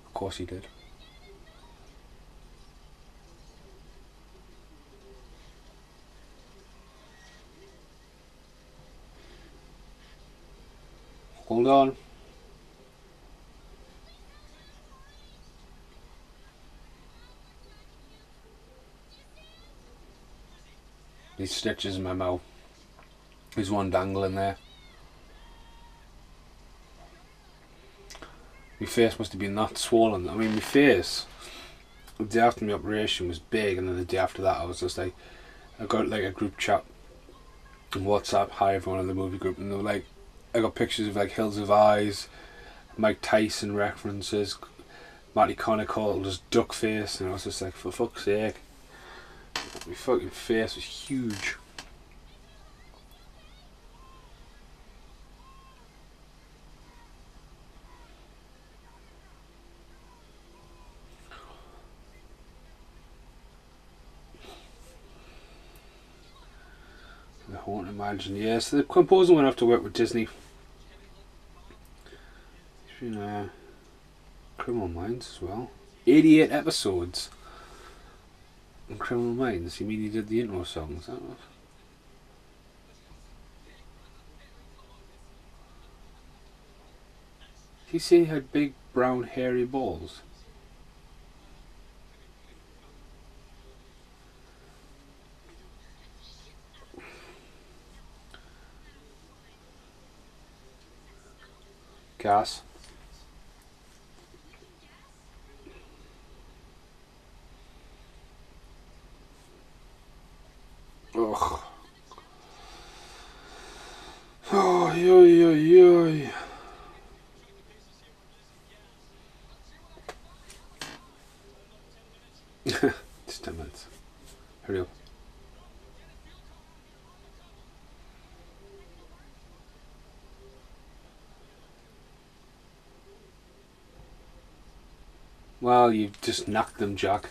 Of course he did. Hold on. These stitches in my mouth. There's one dangling there. My face must have been that swollen. I mean, my face, the day after my operation was big, and then the day after that I was just like, I got like a group chat on WhatsApp, hi everyone in the movie group, and they were like, I got pictures of like Hills of Eyes, Mike Tyson references, Matty Connor called us duck face, and I was just like, for fuck's sake, my fucking face was huge. Haunted Mansion. Yeah, so the composer went off to work with Disney. He's been Criminal Minds as well. 88 episodes. In Criminal Minds. You mean he did the intro songs? That was... He said he had big brown hairy balls. Gas. Ugh. Oh, yo, yo, yo. Just 10 minutes. Hurry up. Well, you've just knocked them, Jack.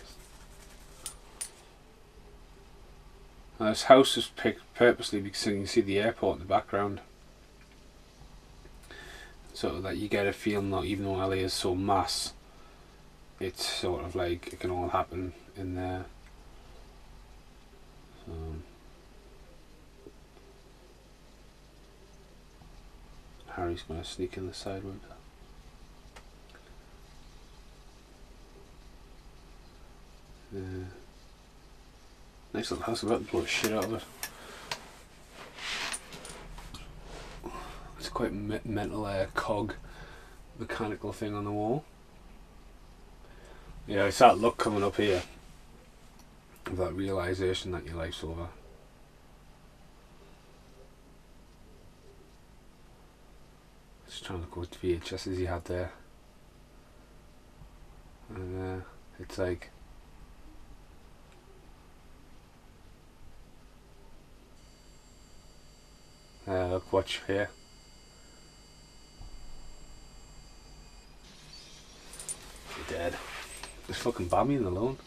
This house is picked purposely because you can see the airport in the background. So that you get a feeling that even though LA is so mass, it's sort of like it can all happen in there. So Harry's going to sneak in the side window. Nice little house, about to blow the shit out of it. It's quite mental cog mechanical thing on the wall. Yeah, it's that look coming up here of that realisation that your life's over. Just trying to look what VHSs he had there. And it's like look, watch here. You're dead. Just fucking bombing alone.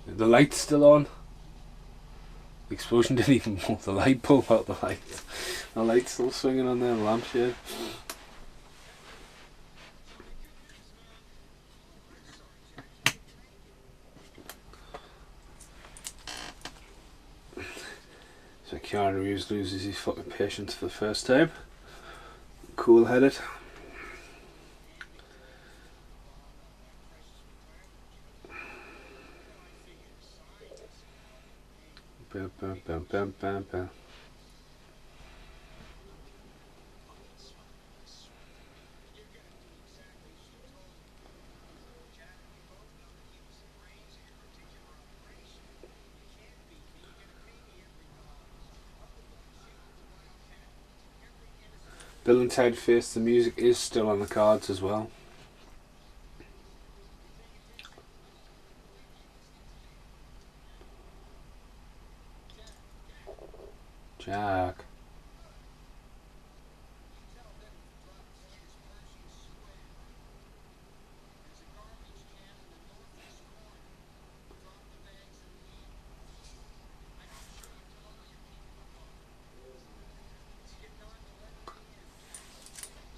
The light's still on. The explosion didn't even move the light bulb out the light. The light's still swinging on there, the lampshade. So Keanu Reeves loses his fucking patience for the first time. Cool headed. Bam, bam, bam, bam, bam, bam. Bill and Ted Face the Music is still on the cards as well. Jack.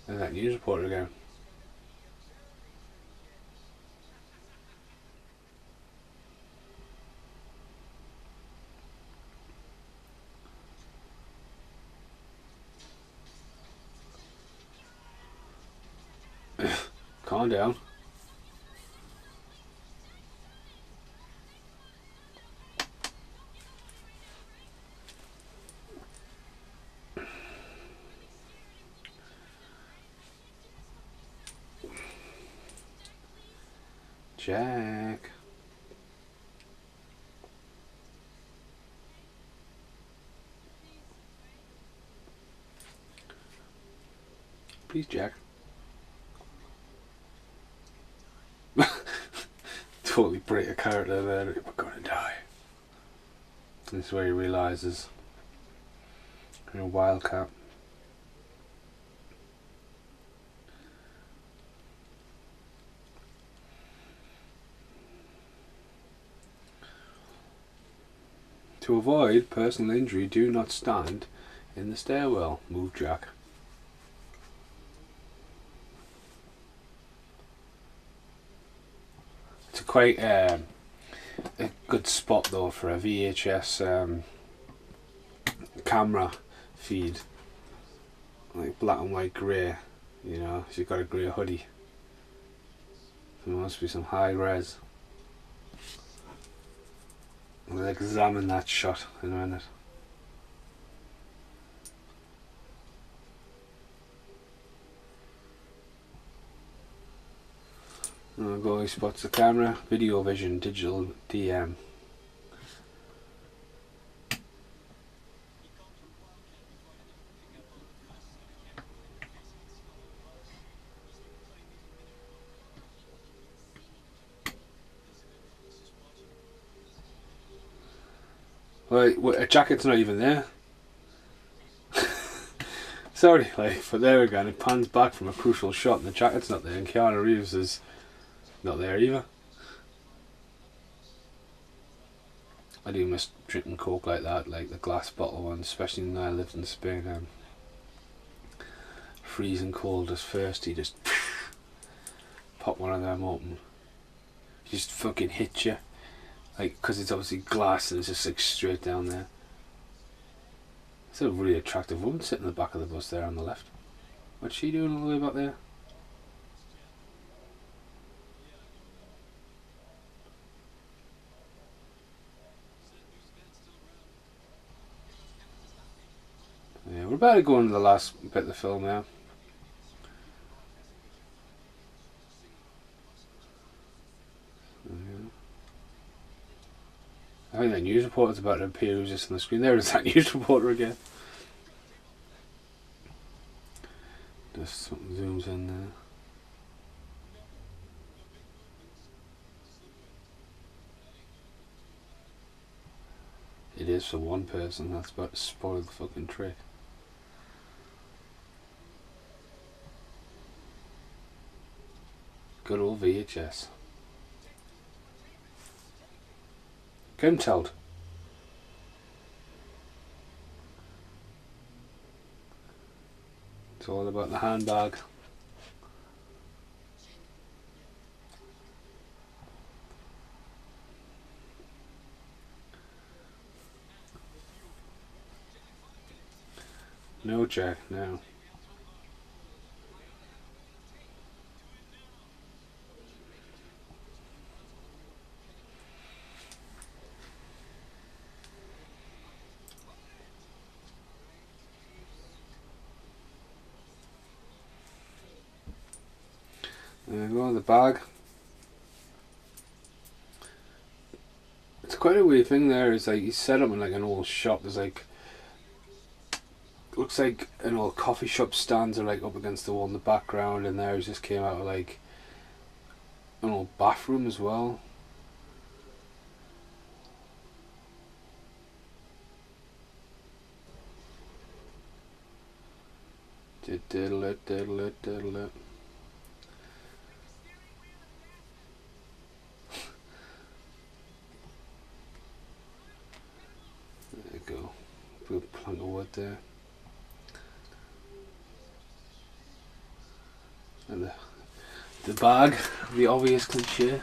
There's that news reporter again. Calm down. Jack. Please, Jack. Totally break a character there. We're gonna die. This is where he realises you're a wildcat. To avoid personal injury, do not stand in the stairwell. Move, Jack. It's quite a good spot though for a VHS camera feed, like black and white grey. You know, if you've got a grey hoodie, there must be some high res. We'll examine that shot in a minute. I'll go, he spots the camera, video vision, digital DM. Well, a jacket's not even there. Sorry, like, but there we go, and it pans back from a crucial shot and the jacket's not there, and Keanu Reeves is not there either. I do miss drinking Coke like that, like the glass bottle one, especially when I lived in Spain. Freezing cold, as thirsty, just pop one of them open. Just fucking hit you. Like, because it's obviously glass and it's just like straight down there. It's a really attractive woman sitting in the back of the bus there on the left. What's she doing all the way back there? Yeah, we're about to go into the last bit of the film now. I think that news reporter's about to appear just on the screen. There is that news reporter again. Just something zooms in there. It is for one person, that's about to spoil the fucking trick. Good old VHS. Grimteld. It's all about the handbag. No, Jack, no. There we go, the bag. It's quite a weird thing there, it's like he's set up in like an old shop, there's like, looks like an old coffee shop stands are like up against the wall in the background, and there he just came out of like an old bathroom as well. Diddle it, diddle it, diddle it. There you go. Put a plank of wood there. And the bag, the obvious cliche.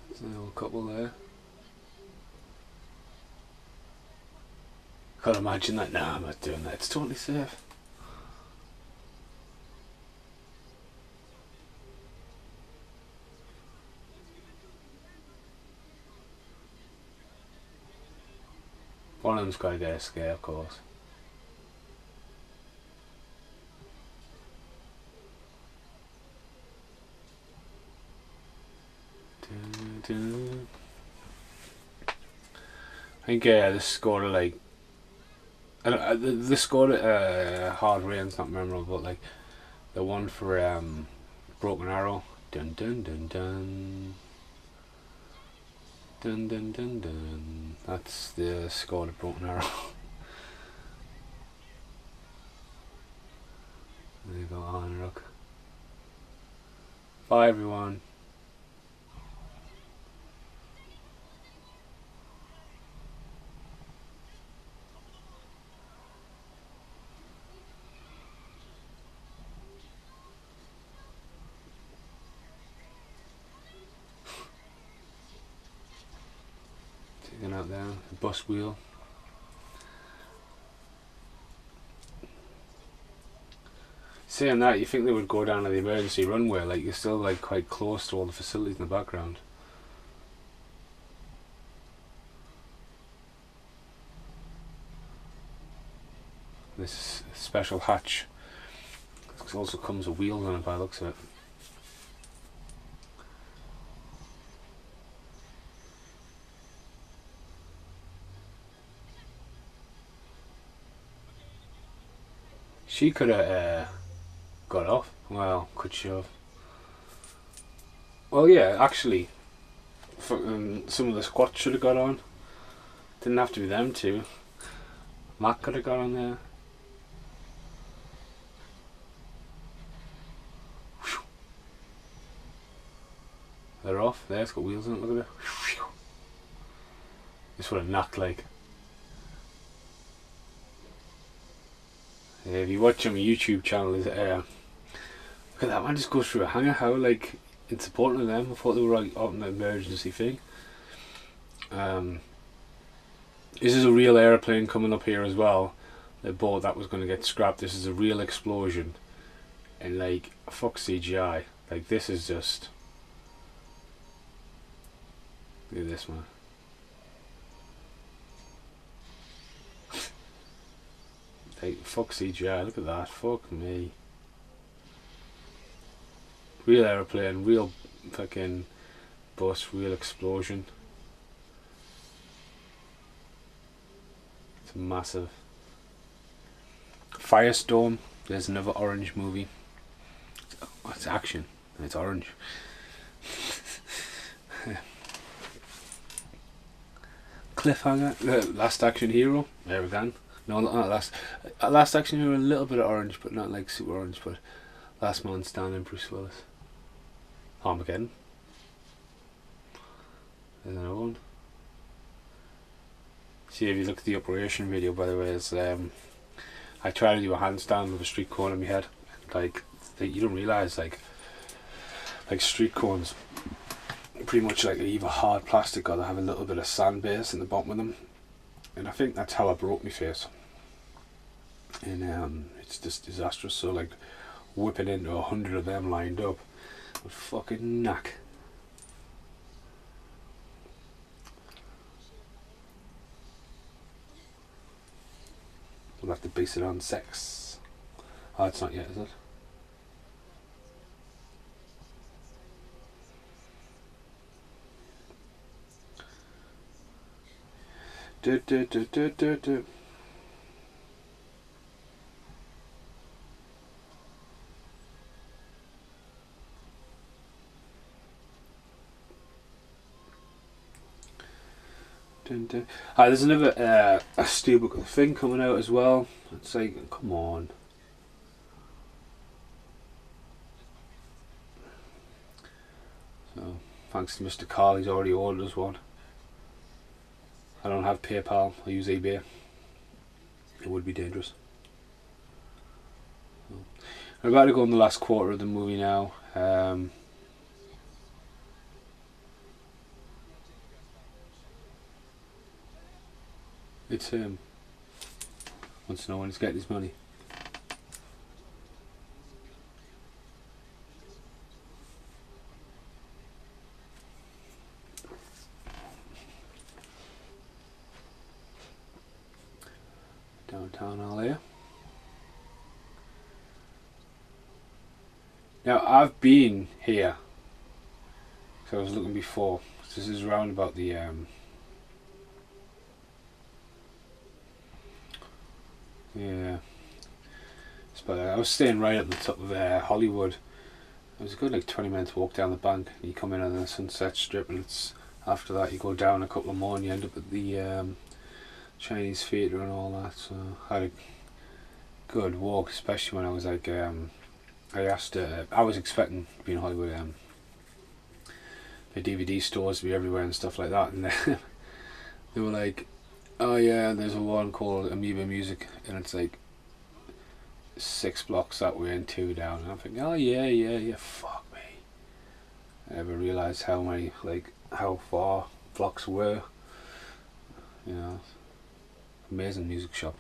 There's a little couple there. Can't imagine that. Nah, I'm not doing that. It's totally safe. One of them's got to get a scare, of course. I think this score like the score Hard Rain's not memorable, but like the one for Broken Arrow, dun dun dun dun dun dun dun dun. That's the score to Broken Arrow. gonna go on, look. Bye everyone. Taking out there, the bus wheel. Saying that, you think they would go down to the emergency runway, like you're still like quite close to all the facilities in the background. This special hatch. It also comes with wheels on it by the looks of it. She could have got off. Well, could she have? Well, yeah, actually, some of the squats should have got on. Didn't have to be them two. Matt could have got on there. They're off. There, it's got wheels on it. Look at it. This would have knocked like. If you watch on my YouTube channel, is look at that man just goes through a hangar. How like in supporting of them? I thought they were like on an emergency thing. This is a real airplane coming up here as well. The boat that was going to get scrapped. This is a real explosion, and like fuck CGI. Like this is just. Look at this one. Like fuck CGI. Look at that. Fuck me. Real airplane. Real fucking bus. Real explosion. It's massive. Firestorm. There's another orange movie. It's action and it's orange. Cliffhanger. Last Action Hero. There we go. No, not Last Action Hero. A little bit of orange, but not like super orange. But Last Man Standing. Bruce Willis. Armageddon. There's another one. See, if you look at the operation video, by the way, is I tried to do a handstand with a street cone in my head. Like you don't realise like street cones pretty much like either hard plastic or they have a little bit of sand base in the bottom of them, and I think that's how I broke my face. And it's just disastrous. So like whipping into 100 of them lined up would fucking knack. We'll have to base it on sex. Oh, it's not yet, is it? Do, do, do, do, do, do. There's another a steelbook thing coming out as well. It's like, come on. So, thanks to Mr. Carl, he's already ordered us one. I don't have PayPal, I use eBay. It would be dangerous. So, we're about to go in the last quarter of the movie now. It's him. Wants to know when he's getting his money. Downtown LA. Now I've been here. So I was looking before. This is around about the yeah. But I was staying right at the top of Hollywood. It was a good like 20 minutes walk down the bank. You come in on the Sunset Strip, and it's after that you go down a couple of more and you end up at the Chinese theatre and all that. So I had a good walk, especially when I was like I asked, I was expecting, being Hollywood, the DVD stores to be everywhere and stuff like that, and they were like, oh yeah, there's a one called Amoeba Music, and it's like 6 blocks that way and 2 down, and I'm thinking, oh yeah, fuck me. I never realised how far blocks were, you know. Amazing music shop.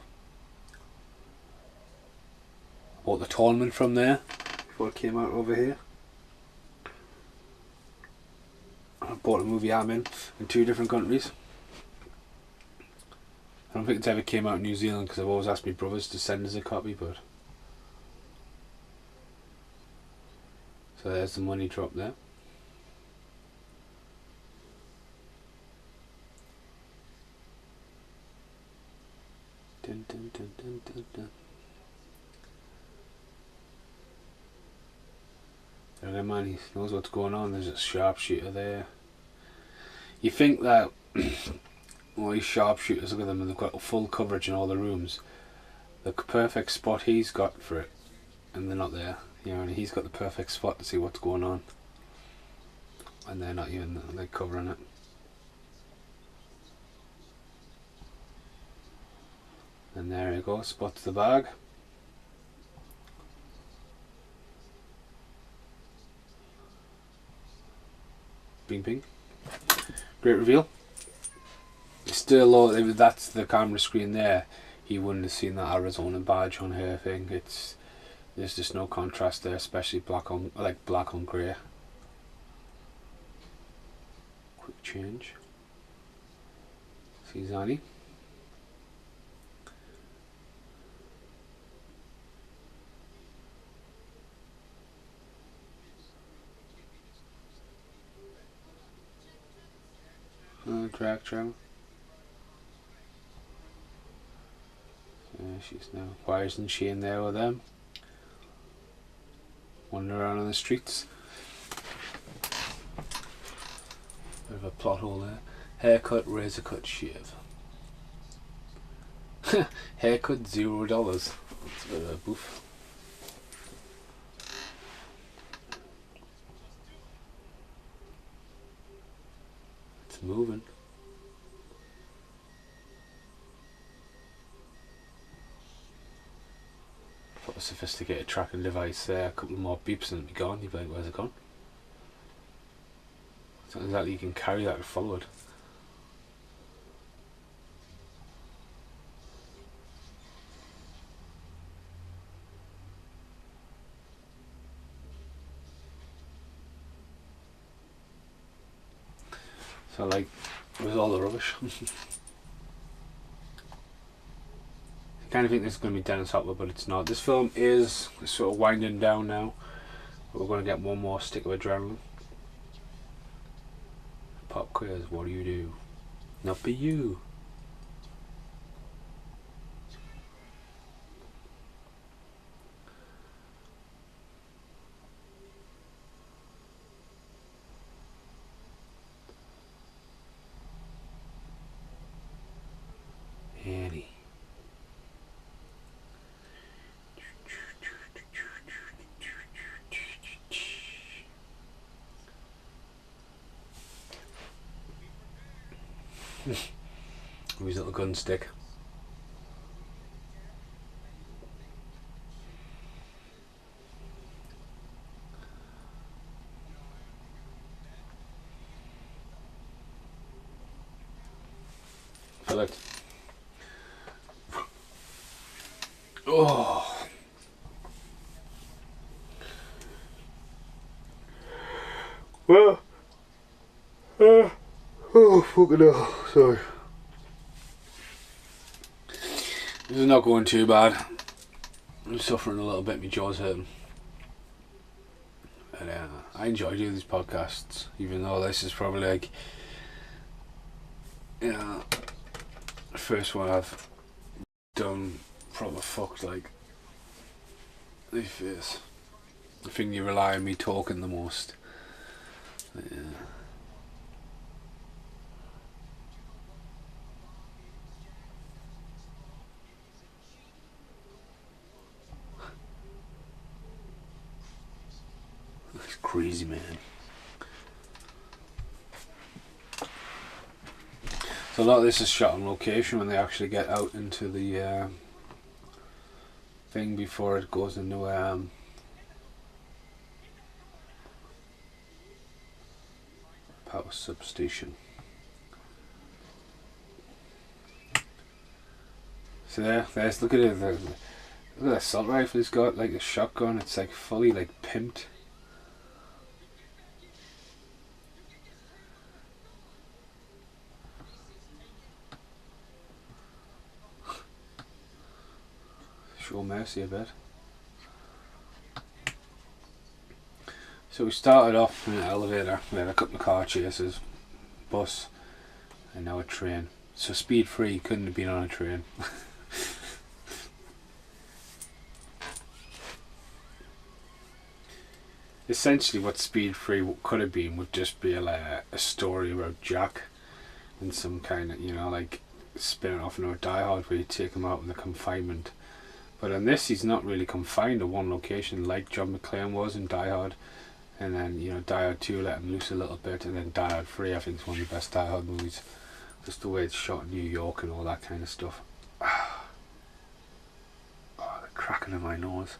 Bought the tournament from there before it came out over here. I bought a movie I'm in 2 different countries. I don't think it's ever came out in New Zealand because I've always asked my brothers to send us a copy, but so there's the money drop there. Dun, dun, dun, dun, dun, dun. There, man, he knows what's going on. There's a sharpshooter there. You think that all these sharpshooters, look at them, and they've got full coverage in all the rooms. The perfect spot he's got for it, and they're not there. You know, and he's got the perfect spot to see what's going on, and they're not even like covering it. And there you go, spots the bag. Bing bing. Great reveal. Still, though, if that's the camera screen there, he wouldn't have seen that Arizona badge on her thing. There's just no contrast there, especially black on grey. Quick change. See Zani. Drag trail. She's now. Why isn't she in there with them? Wandering around on the streets. Bit of a plot hole there. Haircut, razor cut, shave. Haircut $0. That's a bit of a boof. It's moving. Got a sophisticated tracking device there, a couple more beeps and it'll be gone. You'd be like, where's it gone? It's not exactly you can carry that and follow it. So like, with all the rubbish. I kind of think this is going to be Dennis Hopper, but it's not. This film is sort of winding down now. But we're going to get one more stick of adrenaline. Pop quiz, what do you do? Not be you. Annie. His little gun stick. Feel it. Oh. Well. Oh, fucking hell. Sorry. This is not going too bad. I'm suffering a little bit, my jaw's hurting. But I enjoy doing these podcasts, even though this is probably like, you know, the first one I've done proper fucked, like, this face. I think you rely on me talking the most. But, yeah. It's crazy, man. So a lot of this is shot on location when they actually get out into the thing before it goes into power substation. So there's look at it. Look at that assault rifle he's got, like a shotgun. It's like fully like pimped. Show mercy a bit. So we started off in an elevator. We had a couple of car chases, bus, and now a train. So Speed 3 couldn't have been on a train. Essentially what Speed 3 could have been would just be a story about Jack and some kind of, you know, like spinning off into a Die Hard where you take him out in the confinement. But in this he's not really confined to one location like John McClane was in Die Hard. And then, you know, Die Hard 2 let him loose a little bit, and then Die Hard 3 I think is one of the best Die Hard movies. Just the way it's shot in New York and all that kind of stuff. Oh, the cracking in my nose.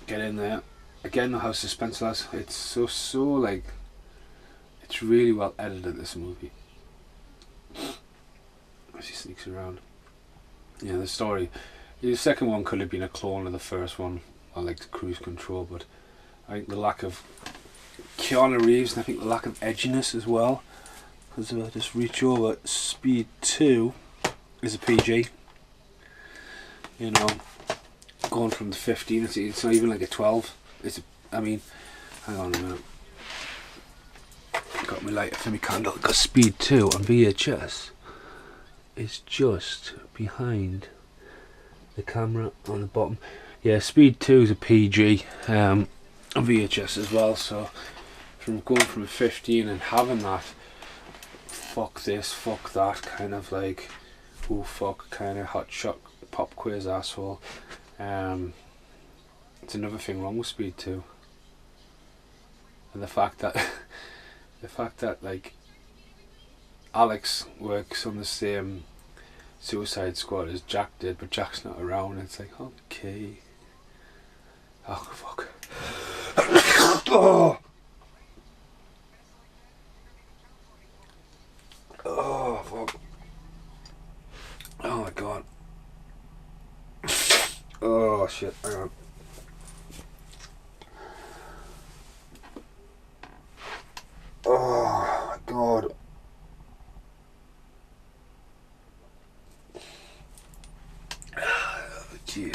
Get in there. Again, how suspenseful. It's so like, it's really well edited, this movie. As he sneaks around. Yeah, the story. The second one could have been a clone of the first one. I like the cruise control, but I think the lack of Keanu Reeves, and I think the lack of edginess as well. Because if I just reach over, Speed 2 is a PG. You know, going from the 15, it's not even like a 12. I mean, hang on a minute. Got me lighter for me candle. Because Speed 2 on VHS is just behind the camera on the bottom. Yeah, Speed 2 is a PG on VHS as well. So from going from 15 and having that fuck this, fuck that kind of like, oh fuck kind of hot shot pop quiz asshole. It's another thing wrong with Speed 2. And the fact that like Alex works on the same Suicide Squad as Jack did, but Jack's not around. It's like, okay. Oh fuck. Oh. Oh fuck. Oh my god. Oh shit, hang on. Oh my god. Gee.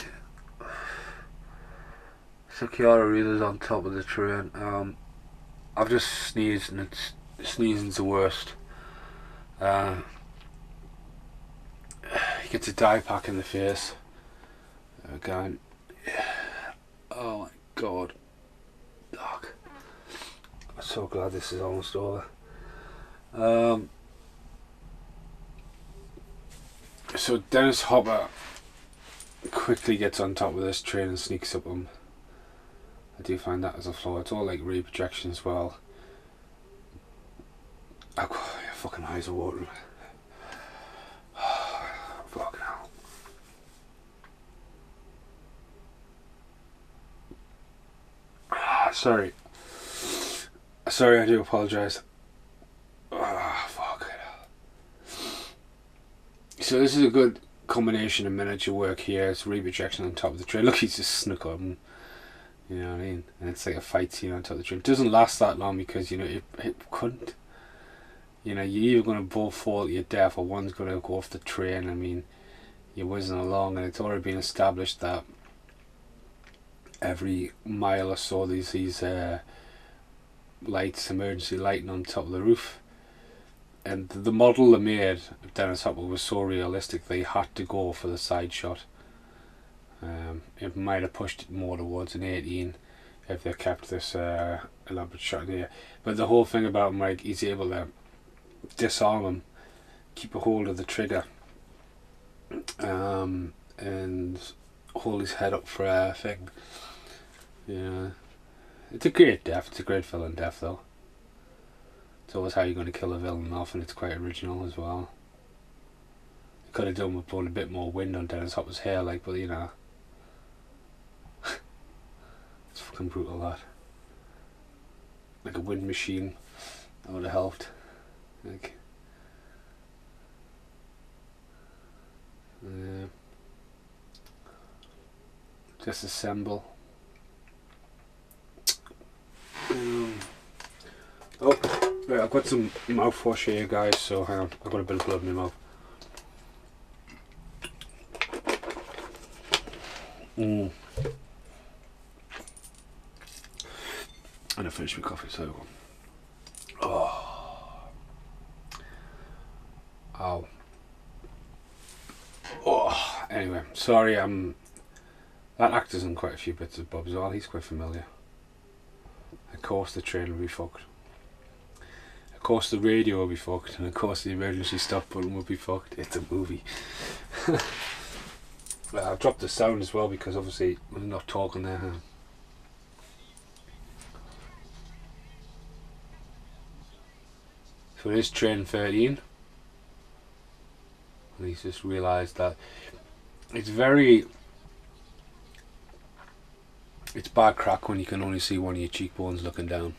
So Keanu Reeves is on top of the train. I've just sneezed and sneezing's the worst. He gets a dye pack in the face. Going, oh my god. Fuck. I'm so glad this is almost over. So Dennis Hopper quickly gets on top of this train and sneaks up him. I do find that as a flaw. It's all like reprojection as well. Oh, your fucking eyes are watering. Fucking hell. Sorry, I do apologise. Fuck. So this is a good combination of miniature work here. It's reprojection on top of the train. Look, he's just snuck up and, you know what I mean? And it's like a fight scene on top of the train. It doesn't last that long because, you know, it couldn't. You know, you're either going to both fall to your death or one's going to go off the train. I mean, you're whizzing along and it's already been established that every mile or so these lights, emergency lighting on top of the roof. And the model they made of Dennis Hopper was so realistic they had to go for the side shot. It might have pushed it more towards an 18 if they kept this elaborate shot here. But the whole thing about him, like, he's able to disarm him, keep a hold of the trigger, and hold his head up for a thing. Yeah. It's a great death. It's a great villain death, though. It's always how you're going to kill a villain off, and it's quite original as well. Could have done with putting a bit more wind on Dennis Hopper's hair, like, but you know, it's fucking brutal. That, like a wind machine, that would have helped. Like, disassemble. Oh, right, I've got some mouthwash here, guys. So hang on, I've got a bit of blood in my mouth. And I finished my coffee, so anyway, sorry, that actor's in quite a few bits of bobs as well. He's quite familiar. Of course the train will be fucked. Of course the radio will be fucked, and of course the emergency stop button will be fucked. It's a movie. I've dropped the sound as well because obviously we're not talking there. Huh? So it is train 13. And he's just realised that it's bad crack when you can only see one of your cheekbones looking down.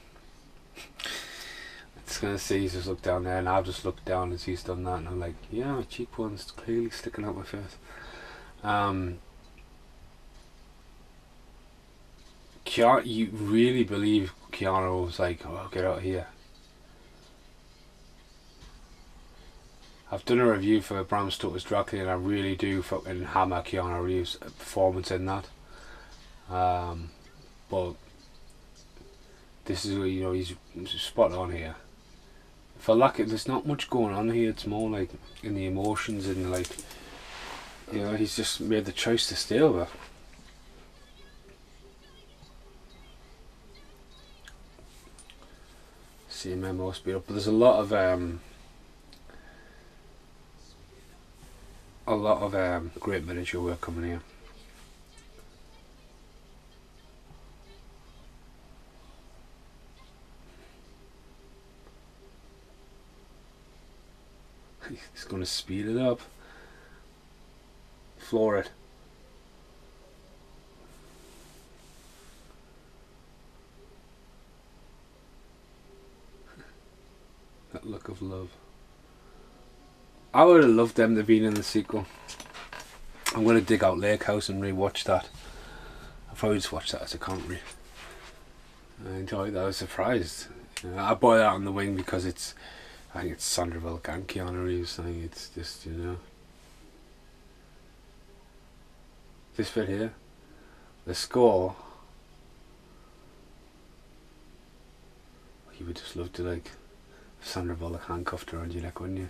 It's gonna say he's just looked down there, and I've just looked down as he's done that, and I'm like, yeah, my cheekbone's clearly sticking out my face. You really believe Keanu was like, oh, get out of here? I've done a review for Bram Stoker's Dracula, and I really do fucking hammer Keanu Reeves' performance in that. But this is where, you know, he's spot on here. For lack of, there's not much going on here. It's more like in the emotions and like, you know, he's just made the choice to stay over. CMMO speed up, but there's a lot of great miniature work coming here. He's going to speed it up. Floor it. That look of love. I would have loved them to be in the sequel. I'm going to dig out Lake House and rewatch that. I'll probably just watch that as a commentary. I enjoyed that. I was surprised. You know, I bought that on the wing because I think it's Sandra Bullock and Keanu Reeves. I think it's just, you know, this bit here, the score. You would just love to, like, Sandra Bullock handcuffed around your neck, wouldn't you?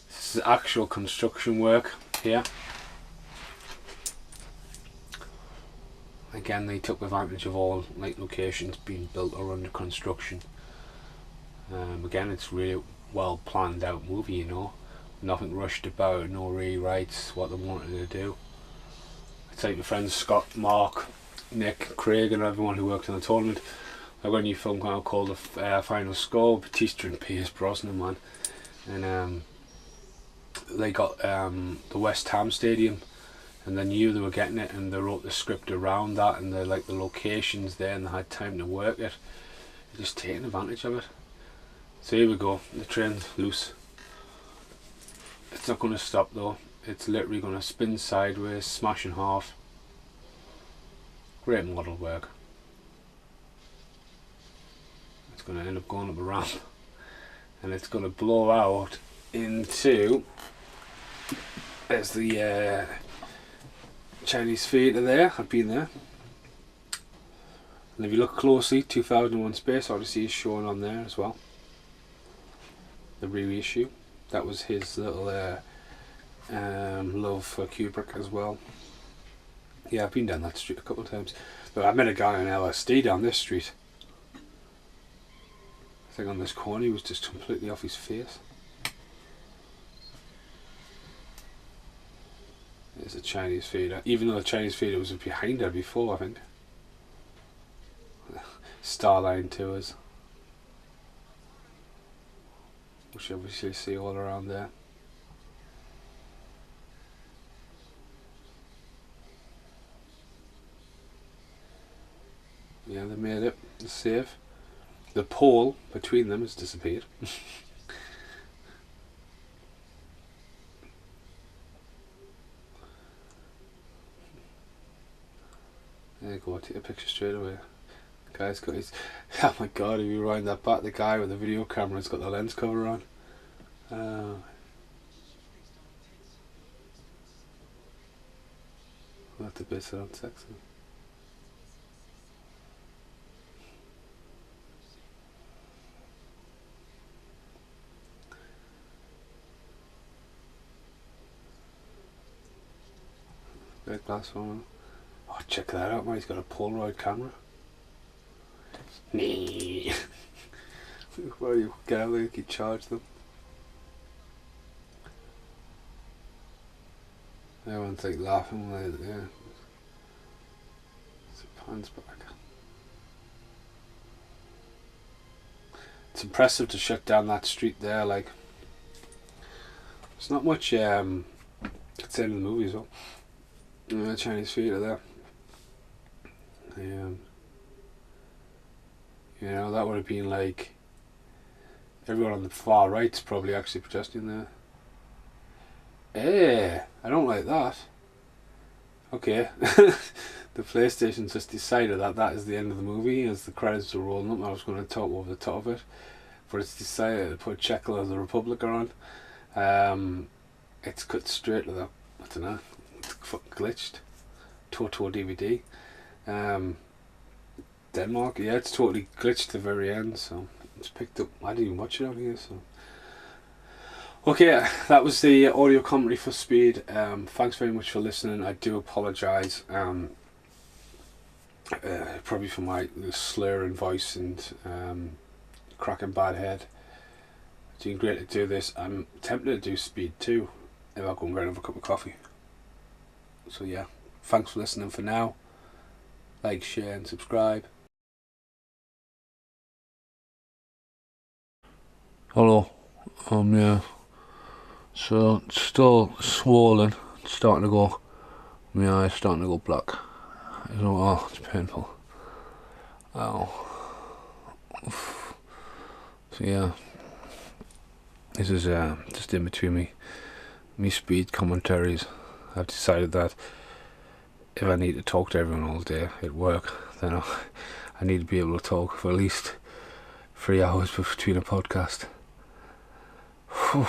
This is actual construction work here. Again, they took advantage of all like locations being built or under construction. Again, it's really well planned out movie, you know, nothing rushed about, no rewrites, what they wanted to do. It's like my friends Scott, Mark, Nick, Craig and everyone who worked on the tournament. I've got a new film out called The Final Score, Batista and Pierce Brosnan, man. And they got the West Ham Stadium, and they knew they were getting it, and they wrote the script around that, and they like the locations there, and they had time to work it. They're just taking advantage of it. So here we go, the train's loose. It's not going to stop though. It's literally going to spin sideways, smash in half. Great model work. It's going to end up going up a ramp, and it's going to blow out into, there's the Chinese theatre there. I've been there, and if you look closely, 2001 Space Odyssey is shown on there as well, the reissue. That was his little love for Kubrick as well. Yeah, I've been down that street a couple of times, but I met a guy on LSD down this street. I think on this corner he was just completely off his face. There's a Chinese feeder. Even though the Chinese feeder was behind her before, I think. Starline Tours, which you obviously see all around there. Yeah, they made it. It's safe. The pole between them has disappeared. There you go, I'll take a picture straight away. The guy's got his... Oh my god, if you rewind that back, the guy with the video camera's got the lens cover on. That's a bit sound sexy. Great glass one. Oh, check that out, man. He's got a Polaroid camera. Nee. Well, you get out there, you can charge them. Everyone's like laughing when they, yeah. So pans back. It's impressive to shut down that street there, like. There's not much, it's the end of the movie as well. Chinese theatre there. You know, that would have been like everyone on the far right's probably actually protesting there. Hey, I don't like that. Okay. The PlayStation just decided that that is the end of the movie as the credits are rolling up. I was going to talk over the top of it, but it's decided to put Czechia of the Republic on. It's cut straight to the, I don't know, it's fucking glitched. Toto DVD. Denmark, yeah, it's totally glitched to the very end, so it's picked up. I didn't even watch it out here, so. Okay, that was the audio commentary for Speed. Thanks very much for listening. I do apologise, probably for my slurring voice and cracking bad head. It's been great to do this. I'm tempted to do Speed 2 if I go and get another cup of coffee. So yeah, thanks for listening for now. Like, share and subscribe. Hello, yeah, so it's still swollen, it's starting to go, my eye's starting to go black, oh, it's painful, ow, oof. So yeah, this is just in between me Speed commentaries. I've decided that if I need to talk to everyone all day at work, then I need to be able to talk for at least 3 hours between a podcast. Whew.